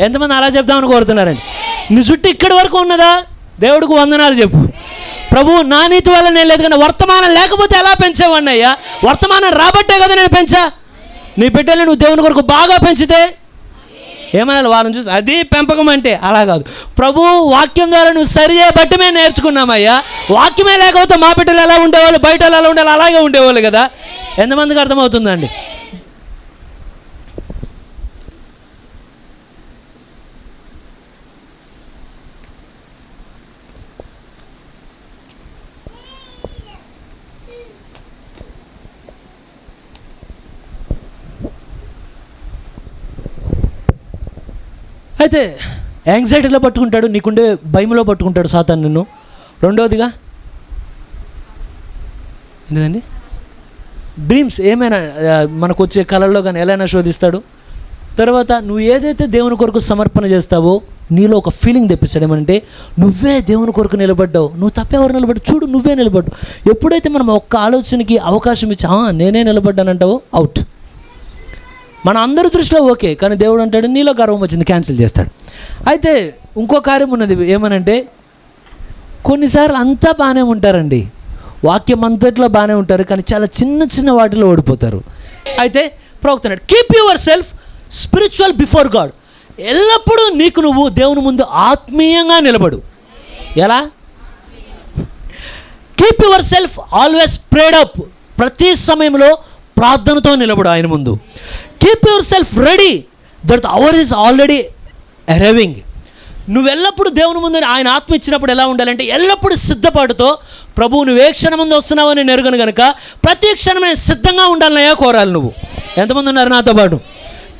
ఎంతమంది అలా చెప్దామని కోరుతున్నారండి? నీ జుట్టు ఇక్కడి వరకు ఉన్నదా? దేవుడికి వందనాలు చెప్పు. ప్రభు నా నీతి వల్ల నేను లేదు, కానీ వర్తమానం లేకపోతే ఎలా పెంచేవాడిని అయ్యా? వర్తమానం రాబట్టే కదా నేను పెంచా. నీ బిడ్డలు నువ్వు దేవుని కొరకు బాగా పెంచితే ఏమన్నా వారిని చూసి అది పెంపకం అంటే అలా కాదు. ప్రభు వాక్యం ద్వారా నువ్వు సరియే బట్టి మేము నేర్చుకున్నామయ్యా. వాక్యమే లేకపోతే మా బిడ్డలు ఎలా ఉండేవాళ్ళు, బయట ఎలా ఉండాలి అలాగే ఉండేవాళ్ళు కదా. ఎంతమందికి అర్థమవుతుందండి? అయితే యాంగ్జైటీలో పట్టుకుంటాడు, నీకుండే భయంలో పట్టుకుంటాడు సాతాను నిన్ను. రెండవదిగా ఏంటండి? డ్రీమ్స్ ఏమైనా మనకు వచ్చే కళల్లో కానీ ఎలా అయినా శోధిస్తాడు. తర్వాత నువ్వు ఏదైతే దేవుని కొరకు సమర్పణ చేస్తావో నీలో ఒక ఫీలింగ్ తెప్పిస్తాడు. ఏమంటే నువ్వే దేవుని కొరకు నిలబడ్డావు, నువ్వు తప్పెవరు నిలబడ్డావు, చూడు నువ్వే నిలబడ్డావు. ఎప్పుడైతే మనం ఒక్క ఆలోచనకి అవకాశం ఇచ్చి నేనే నిలబడ్డానంటావో అవుట్. మన అందరి దృష్టిలో ఓకే, కానీ దేవుడు అంటాడు నీలో గర్వం వచ్చింది, క్యాన్సిల్ చేస్తాడు. అయితే ఇంకో కార్యం ఉన్నది. ఏమనంటే కొన్నిసార్లు అంతా బాగానే ఉంటారండి, వాక్యం అంతట్లో బాగానే ఉంటారు, కానీ చాలా చిన్న చిన్న వాటిలో ఓడిపోతారు. అయితే ప్రవక్తన్నాడు, keep yourself spiritual before God. ఎల్లప్పుడూ నీకు నువ్వు దేవుని ముందు ఆత్మీయంగా నిలబడు. ఎలా? Keep yourself always prayed up. ప్రతి సమయంలో ప్రార్థనతో నిలబడు ఆయన ముందు. Keep yourself ready that the hour is already arriving. నువ్వు ఎల్లప్పుడూ దేవుని ముందు ఆయన ఆత్మ ఇచ్చినప్పుడు ఎలా ఉండాలంటే ఎల్లప్పుడూ సిద్ధపాటుతో, ప్రభువు నువ్వు ఏ క్షణం ముందు వస్తున్నావని నేను ఎరుగను కనుక ప్రతి క్షణం నేను సిద్ధంగా ఉండాలనయ్యా కోరాలి. నువ్వు ఎంతమంది ఉన్నారు నాతో పాటు?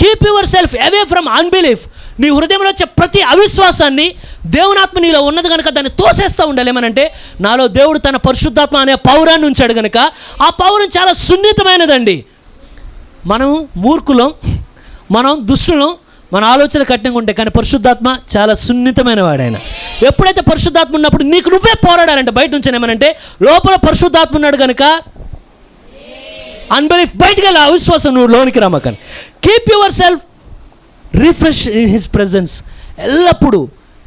Keep your self away from unbelief. నీ హృదయంలో వచ్చే ప్రతి అవిశ్వాసాన్ని దేవునాత్మ నీలో ఉన్నది కనుక దాన్ని తోసేస్తూ ఉండాలి. ఏమనంటే నాలో దేవుడు తన పరిశుద్ధాత్మ అనే పౌరాన్ని ఉంచాడు కనుక ఆ పౌరం చాలా సున్నితమైనదండి. మనం మూర్ఖులం, మనం దుష్టులం, మన ఆలోచన కఠినంగా ఉంటాయి, కానీ పరిశుద్ధాత్మ చాలా సున్నితమైన వాడు. ఆయన ఎప్పుడైతే పరిశుద్ధాత్మ ఉన్నప్పుడు నీకు నువ్వే పోరాడాలంటే బయట నుంచి ఏమనంటే లోపల పరిశుద్ధాత్మ ఉన్నాడు కనుక అన్బిలీఫ్ బయటకు వెళ్ళి అవిశ్వాసం నువ్వు లోనికి రమ్మకని. Keep yourself refresh in his presence. ఎల్లప్పుడూ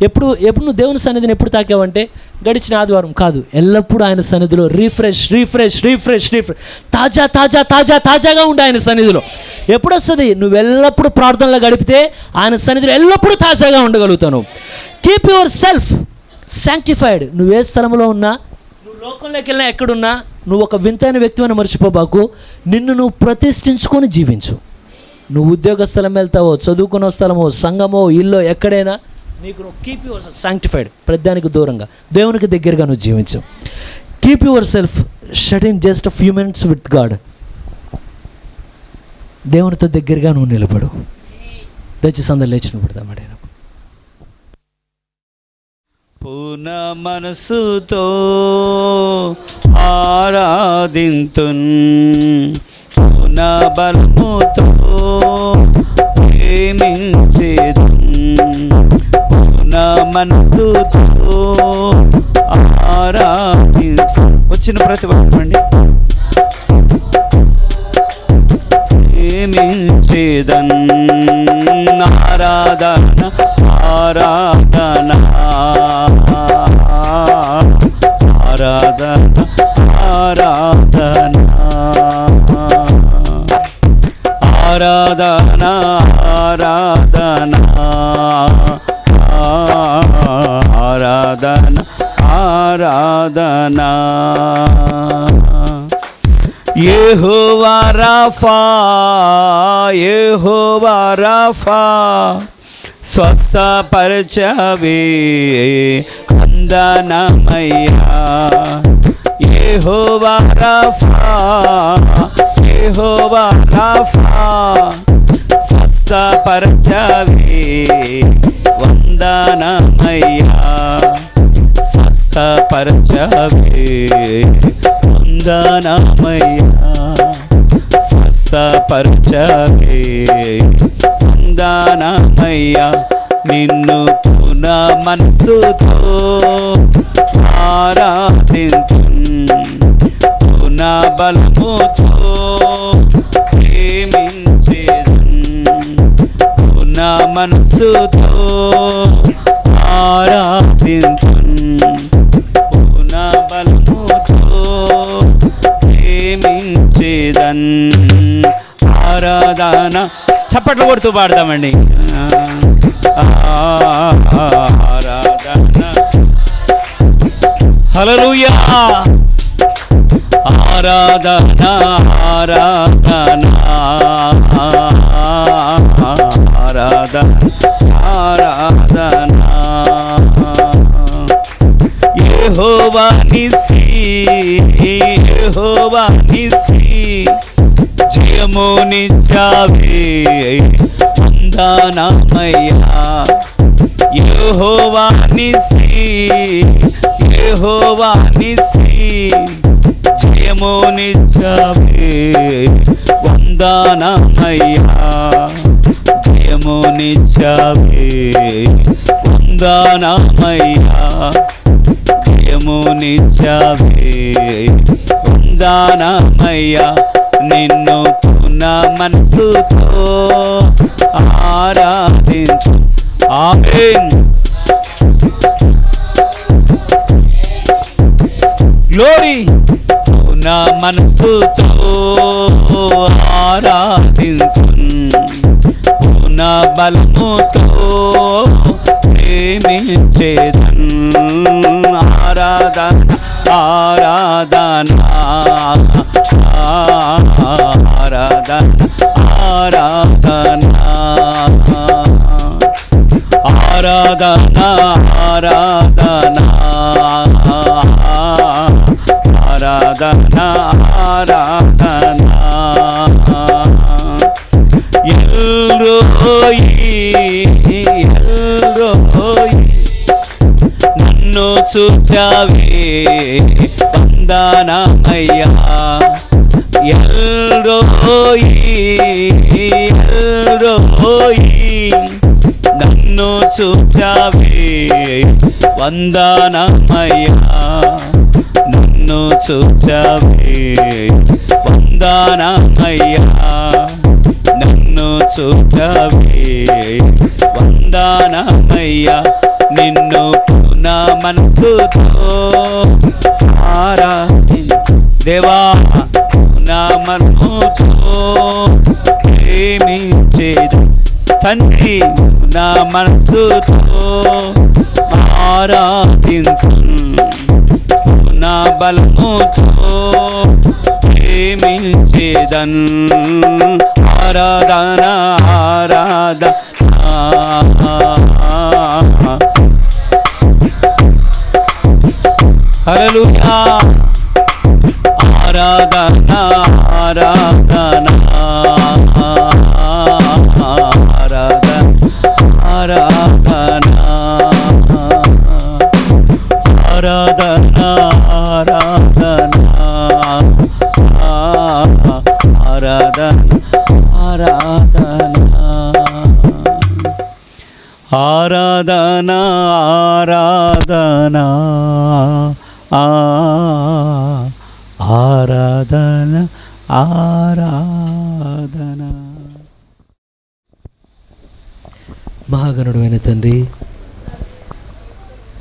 ఎప్పుడు నువ్వు దేవుని సన్నిధిని ఎప్పుడు తాకావంటే గడిచిన ఆదివారం కాదు, ఎల్లప్పుడూ ఆయన సన్నిధిలో రిఫ్రెష్ రిఫ్రెష్ రిఫ్రెష్ రిఫ్రెష్ తాజా తాజా తాజా తాజాగా ఉండే ఆయన సన్నిధిలో. ఎప్పుడు వస్తుంది? నువ్వు ఎల్లప్పుడూ ప్రార్థనలో గడిపితే ఆయన సన్నిధిలో ఎల్లప్పుడూ తాజాగా ఉండగలుగుతాను. Keep yourself sanctified. నువ్వు ఏ స్థలంలో ఉన్నా, నువ్వు లోకంలోకి వెళ్ళినా, ఎక్కడున్నా నువ్వు ఒక వింతైన వ్యక్తిని మర్చిపోబాకు. నిన్ను నువ్వు ప్రతిష్ఠించుకొని జీవించు. నువ్వు ఉద్యోగ స్థలం వెళ్తావో, చదువుకున్న స్థలమో, సంఘమో, ఇల్లో, ఎక్కడైనా నీకు నువ్వు కీప్ యువర్ సెల్ఫ్ శాంక్టిఫైడ్, ప్రతిదానికి దూరంగా దేవునికి దగ్గరగా నువ్వు జీవించు. Keep your self shut in just a few minutes with God. దేవునితో దగ్గరగా నువ్వు నిలబడు. దయచేసి అందరు లేచి నిలబడదామండి. పూర్ణ మనసుతో ఆరాధింతున్, పూర్ణ బలముతో ప్రేమించేదున్, పూర్ణ మనసుతో ఆరాధింతున్. వచ్చిన ప్రతి ఒక్కరండి. ప్రేమించేదన్ ఆరాధన ఆరాధన ఆరాధన ఆరాధన ఆరాధన ఆరాధన ఆరాధన ఆరాధన. యెహోవా రాఫా, యెహోవా రాఫా, స్వస్థపరచవే వందనమయ్యా. యెహోవా రాఫా, యెహోవా రాఫా, స్వస్థపరచవే వందనమయ్యా. స్వస్థపరచవే వందనమయ్యా. స్వస్థపరచవే వందనమయ్యా. నిన్ను పూర్ణ మనసుతో ఆరాధింతున్, పూర్ణ బలముతో ప్రేమించేదున్, పూర్ణ మనసుతో ఆరాధింతున్ పూర్ణ బలముతో ప్రేమించేదన్. ఆరాధన చప్పట్లు కొడుతూ పాడదామండి. ఆరాధన హల్లెలూయా. ఆరాధన ఆరాధన ఆరాధన ఆరాధన. యెహోవా నిస్సి యెహోవా నిస్సి జయమునిచ్చావే వందనమయ్యా. యెహోవా నిస్సి యెహోవా నిస్సి జయమునిచ్చావే వందనమయ్యా. జయమునిచ్చావే వందనమయ్యా. జయమునిచ్చావే వందనమయ్యా. నిన్ను పూర్ణ మనసుతో ఆరాధించు. ఆమేన్. గ్లోరీ. పూర్ణ మనసుతో ఆరాధించు. పూర్ణ బలముతో ప్రేమించేదన్. ఆరాధన ఆరాధన ఆరాధన ఆరాధన ఆరాధన ఆరాధన ఆరాధన ఆరాధన. ఎల్రోయి ఎల్రోయి నన్ను చూచావే వందనమయ్యా. ఎల్రోయి ఎల్రోయి నన్ను చూచావే వందనమయ్యా. నన్ను చూచావే వందనమయ్యా. నన్ను చూచావే వందనమయ్యా. నిన్ను పూర్ణ మనసుతో ఆరాధించు దేవా. పూర్ణ మనసుతో ప్రేమించేది తండ్రి. నా మనసుతో ఆరాధించు. నా బలముతో ప్రేమించేదన్. ఆరాధన ఆరాధన హల్లెలూయా. ఆరాధన ఆరాధన ఆరాధన ఆరాధన ఆరాధన ఆరాధన ఆరాధన ఆరాధన ఆరాధన ఆరాధన ఆరాధన ఆరాధన. మహాగణుడు అయిన తండ్రి,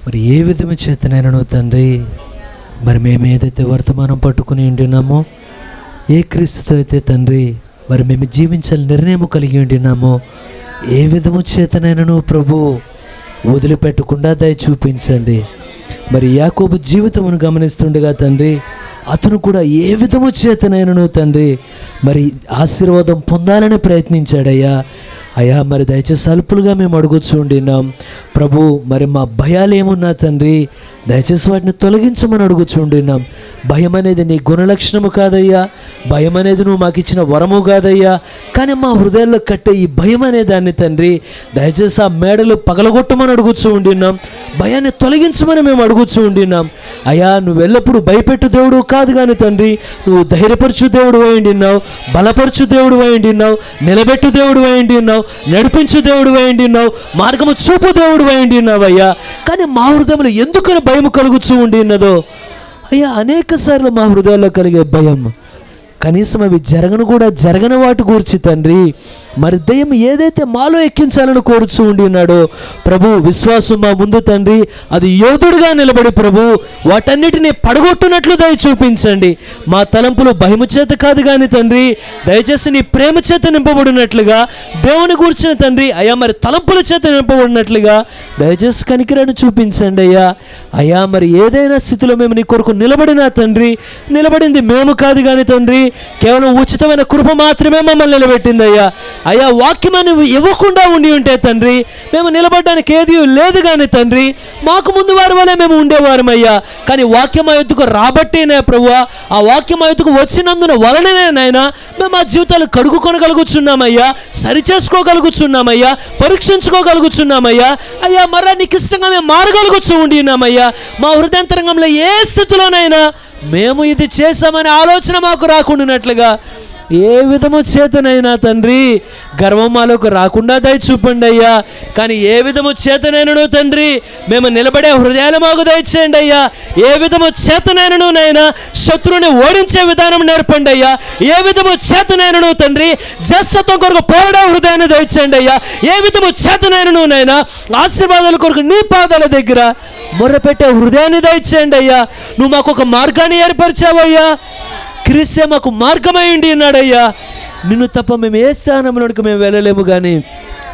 మరి ఏ విధము చేతనైనను తండ్రి, మరి మేము ఏదైతే వర్తమానం పట్టుకుని ఉంటున్నామో, ఏ క్రీస్తుతో అయితే తండ్రి మరి మేము జీవించాలని నిర్ణయం కలిగి ఉంటున్నామో, ఏ విధము చేతనైనను ప్రభు వదిలిపెట్టకుండా దయ చూపించండి. మరి యాకోబు జీవితమును గమనిస్తుండగా తండ్రి, అతను కూడా ఏ విధము చేతనైనను తండ్రి మరి ఆశీర్వాదం పొందాలని ప్రయత్నించాడయ్యా. అయ్యా మరి దయచేసి అల్పులుగా మేము అడుగుచుండినాం ప్రభు. మరి మా భయాలు ఏమున్నా తండ్రి దయచేసి వాటిని తొలగించమని అడుగుచుండినాం. భయం అనేది నీ గుణలక్షణము కాదయ్యా, భయం అనేది నువ్వు మాకు ఇచ్చిన వరము కాదయ్యా. కానీ మా హృదయాల్లో కట్టే ఈ భయం అనే దాన్ని తండ్రి దయచేసి ఆ మేడలు పగలగొట్టమని అడుగుచూ ఉండినాం. భయాన్ని తొలగించమని మేము అడుగుచూ ఉండినాం. అయ్యా నువ్వు ఎల్లప్పుడూ భయపెట్టు దేవుడు కాదు కానీ తండ్రి, నువ్వు ధైర్యపరచు దేవుడు అయిండిన్నావు, బలపరచు దేవుడు అయిండిన్నావు, నిలబెట్టు దేవుడు అయిండిన్నావు, నడిపించు దేవుడు అయిండిన్నావు, మార్గము చూపు దేవుడు అయిండిన్నావు అయ్యా. కానీ మా హృదయంలో ఎందుకని భయం కలుగుతూ ఉండిన్నదో అయ్యా, అనేక సార్లు మా హృదయాల్లో కలిగే భయం కనీసం అవి జరగని వాటి గూర్చి తండ్రి మరి దయ్యం ఏదైతే మాలో ఎక్కించాలని కోరుచూ ఉండి ఉన్నాడో ప్రభు, విశ్వాసం మా ముందు తండ్రి అది యోధుడుగా నిలబడి ప్రభు వాటన్నిటిని పడగొట్టునట్లు దయ చూపించండి. మా తలంపులు భయము చేత కాదు కానీ తండ్రి, దయచేసి నీ ప్రేమ చేత నింపబడినట్లుగా, దేవుని గూర్చిన తండ్రి అయ్యా మరి తలంపుల చేత నింపబడినట్లుగా దయచేసి కనికరాన్ని చూపించండి అయ్యా. అయ్యా మరి ఏదైనా స్థితిలో మేము నీ కొరకు నిలబడినా తండ్రి, నిలబడింది మేము కాదు కానీ తండ్రి, కేవలం ఉచితమైన కృప మాత్రమే మమ్మల్ని నిలబెట్టింది అయ్యా. అయ్యా వాక్యమని ఇవ్వకుండా ఉండి ఉంటే తండ్రి మేము నిలబడడానికి ఏది లేదు కానీ తండ్రి, మాకు ముందు వారి వలె మేము ఉండేవారమయ్యా. కానీ వాక్యం మా ఎద్దుకు రాబట్టేనే ప్రభువా, ఆ వాక్యం మా ఎద్దుకు వచ్చినందున వలననే నాయనా మేము ఆ జీవితాలు కడుగుకొనగలుగుతున్నామయ్యా, సరిచేసుకోగలుగుతున్నామయ్యా, పరీక్షించుకోగలుగుతున్నామయ్యా. అయ్యా మరలా నీకు ఇష్టంగా మేము మారగలుగుతూ ఉండి ఉన్నామయ్యా. మా హృదయాంతరంగంలో ఏ స్థితిలోనైనా మేము ఇది చేశామనే ఆలోచన మాకు రాకుండానట్లుగా ఏ విధము చేతనైనా తండ్రి గర్వం మాలోకి రాకుండా దయ చూపండి అయ్యా. కానీ ఏ విధము చేతనైనను తండ్రి మేము నిలబడే హృదయాలు మాకు దయచేయండి అయ్యా. ఏ విధము చేతనైనను నైనా శత్రువుని ఓడించే విధానం నేర్పండి అయ్యా. ఏ విధము చేతనైనను తండ్రి జ్యేష్ఠత్వం కొరకు పోరాడే హృదయాన్ని దయచేయండి అయ్యా. ఏ విధము చేతనైనను నైనా ఆశీర్వాదాల కొరకు నీ పాదాల దగ్గర మొర్రపెట్టే హృదయాన్ని దయచేయండి అయ్యా. నువ్వు మాకు ఒక మార్గాన్ని ఏర్పరిచావయ్యా. క్రీస్తే మాకు మార్గమై ఉండి ఉన్నాడయ్యా. నిన్ను తప్ప మేము ఏ స్థానంలోకి మేము వెళ్ళలేము. కానీ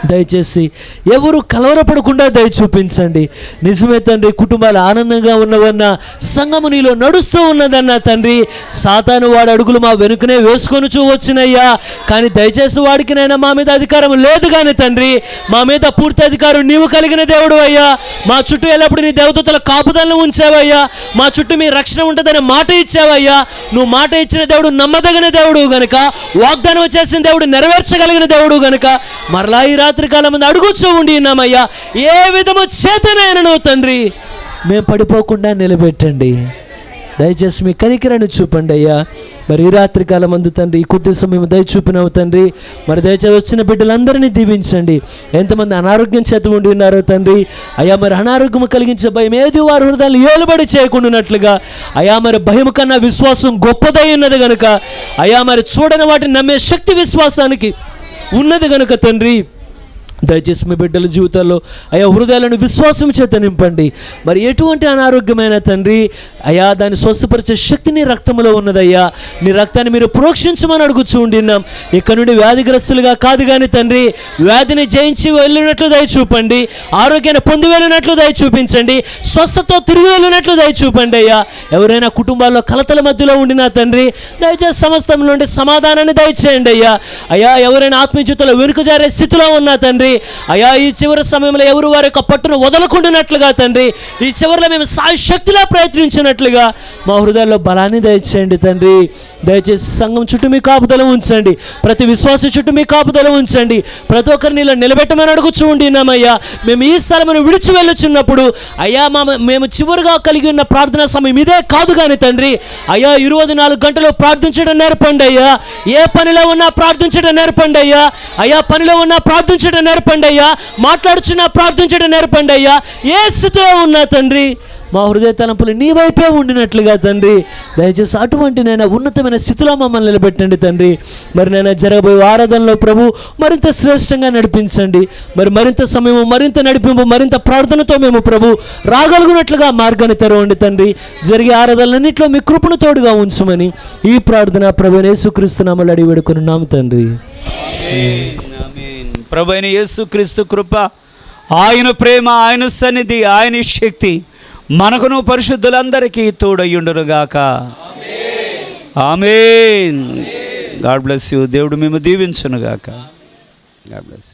దయచేసి ఎవరు కలవరపడకుండా దయ చూపించండి. నిజమే తండ్రి, కుటుంబాలు ఆనందంగా ఉన్నవన్నా, సంఘము నీలో నడుస్తూ ఉన్నదన్నా తండ్రి, సాతాను వాడి అడుగులు మా వెనుకనే వేసుకొని వచ్చినయ్యా. కానీ దయచేసి వాడికినైనా మా మీద అధికారం లేదు కానీ తండ్రి, మా మీద పూర్తి అధికారం నీవు కలిగిన దేవుడు అయ్యా. మా చుట్టూ ఎల్లప్పుడు నీ దేవదూతల కాపుదలను ఉంచావయ్యా. మా చుట్టూ మీ రక్షణ ఉంటుందని మాట ఇచ్చావయ్యా. నువ్వు మాట ఇచ్చిన దేవుడు నమ్మదగిన దేవుడు గనుక, వాగ్దానం చేసిన దేవుడు నెరవేర్చగలిగిన దేవుడు గనుక మరలా ఈ రాత్రి కాలం మంది అడుగుచూ ఉండి ఉన్నామయ్యా. ఏ విధము చేతనైనను తండ్రి మేము పడిపోకుండా నిలబెట్టండి. దయచేసి మీ కనికరాన్ని చూపండి అయ్యా. మరి ఈ రాత్రి కాలం మందు తండ్రి ఈ కొద్ది సమయం దయ చూపినావు తండ్రి. మరి దయచేసి వచ్చిన బిడ్డలందరినీ దీవించండి. ఎంతమంది అనారోగ్యం చేత ఉండి ఉన్నారో తండ్రి అయ్యా, మరి అనారోగ్యం కలిగించే భయం ఏది వారి హృదయాలు ఏలుబడి చేయకుండానట్లుగా అయ్యా, మరి భయం కన్నా విశ్వాసం గొప్పదై ఉన్నది కనుక అయ్యా, మరి చూడని వాటిని నమ్మే శక్తి విశ్వాసానికి ఉన్నది కనుక తండ్రి దయచేసి మీ బిడ్డల జీవితాల్లో అయ్యా హృదయాలను విశ్వాసం చేత నింపండి. మరి ఎటువంటి అనారోగ్యమైన తండ్రి అయ్యా దాన్ని స్వస్థపరిచే శక్తి నీ రక్తంలో ఉన్నదయ్యా. నీ రక్తాన్ని మీరు ప్రోక్షించమని అడుగుచూ ఉండిన్నాం. ఇక్కడ నుండి వ్యాధిగ్రస్తులుగా కాదు కానీ తండ్రి, వ్యాధిని జయించి వెళ్ళినట్లు దయ చూపండి, ఆరోగ్యాన్ని పొంది వెళ్ళినట్లు దయ చూపించండి, స్వస్థతో తిరిగి వెళ్ళినట్లు దయ చూపండి అయ్యా. ఎవరైనా కుటుంబాల్లో కలతల మధ్యలో ఉండినా తండ్రి దయచేసి సమస్తం నుండి సమాధానాన్ని దయచేయండి అయ్యా. అయ్యా ఎవరైనా ఆత్మీయ జీవితంలో వెనుకజారే స్థితిలో ఉన్నా తండ్రి అయ్యా, ఈ చివరి సమయంలో ఎవరు వారి యొక్క పట్టును వదలకుండానట్లుగా తండ్రి, ఈ చివరిలో మేము శక్తిలా ప్రయత్నించినట్లుగా మా హృదయాల్లో బలాన్ని దయచేయండి తండ్రి. దయచేసి సంఘం చుట్టూ మీ కాపుదల ఉంచండి, ప్రతి విశ్వాస చుట్టూ మీ కాపుదల ఉంచండి, ప్రతి ఒక్కరిని ఇలా నిలబెట్టమని అడుగుచూ ఉండినామయ్యా. మేము ఈ స్థలమును విడిచి వెళ్ళుచున్నప్పుడు అయ్యా మేము చివరిగా కలిగి ఉన్న ప్రార్థనా సమయం ఇదే కాదు కానీ తండ్రి అయ్యా 24 గంటలు ప్రార్థించడం నేర్పండి అయ్యా. ఏ పనిలో ఉన్నా ప్రార్థించడం నేర్పండి అయ్యా. అయ్యా పనిలో ఉన్నా ప్రార్థించడం నేర్పండి అయ్యా. మాట్లాడుచున్నా ప్రార్థించడం నేర్పండి అయ్యా. ఏ స్థితిలో ఉన్నా తండ్రి మా హృదయ తలంపులు నీ వైపే ఉండినట్లుగా తండ్రి దయచేసి అటువంటి నేను ఉన్నతమైన స్థితిలో మమ్మల్ని నిలబెట్టండి తండ్రి. మరి నేను జరగబోయే ఆరాధనలో ప్రభు మరింత శ్రేష్టంగా నడిపించండి. మరి మరింత సమయము, మరింత నడిపింపు, మరింత ప్రార్థనతో మేము ప్రభు రాగలుగునట్లుగా మార్గాన్ని తెరవండి తండ్రి. జరిగే ఆరాధనలన్నింటిలో మీ కృపను తోడుగా ఉంచమని ఈ ప్రార్థన ప్రభువైన యేసుక్రీస్తు నామములో అడిగి వేడుకొనున్నాము తండ్రి. ప్రభువైన యేసుక్రీస్తు కృప, ఆయన ప్రేమ, ఆయన సన్నిధి, ఆయన శక్తి మనకును పరిశుద్ధులందరికీ తోడయ్యుండునుగాక. ఆమేన్. God bless you. దేవుడు మేము దీవించునుగాక. God bless.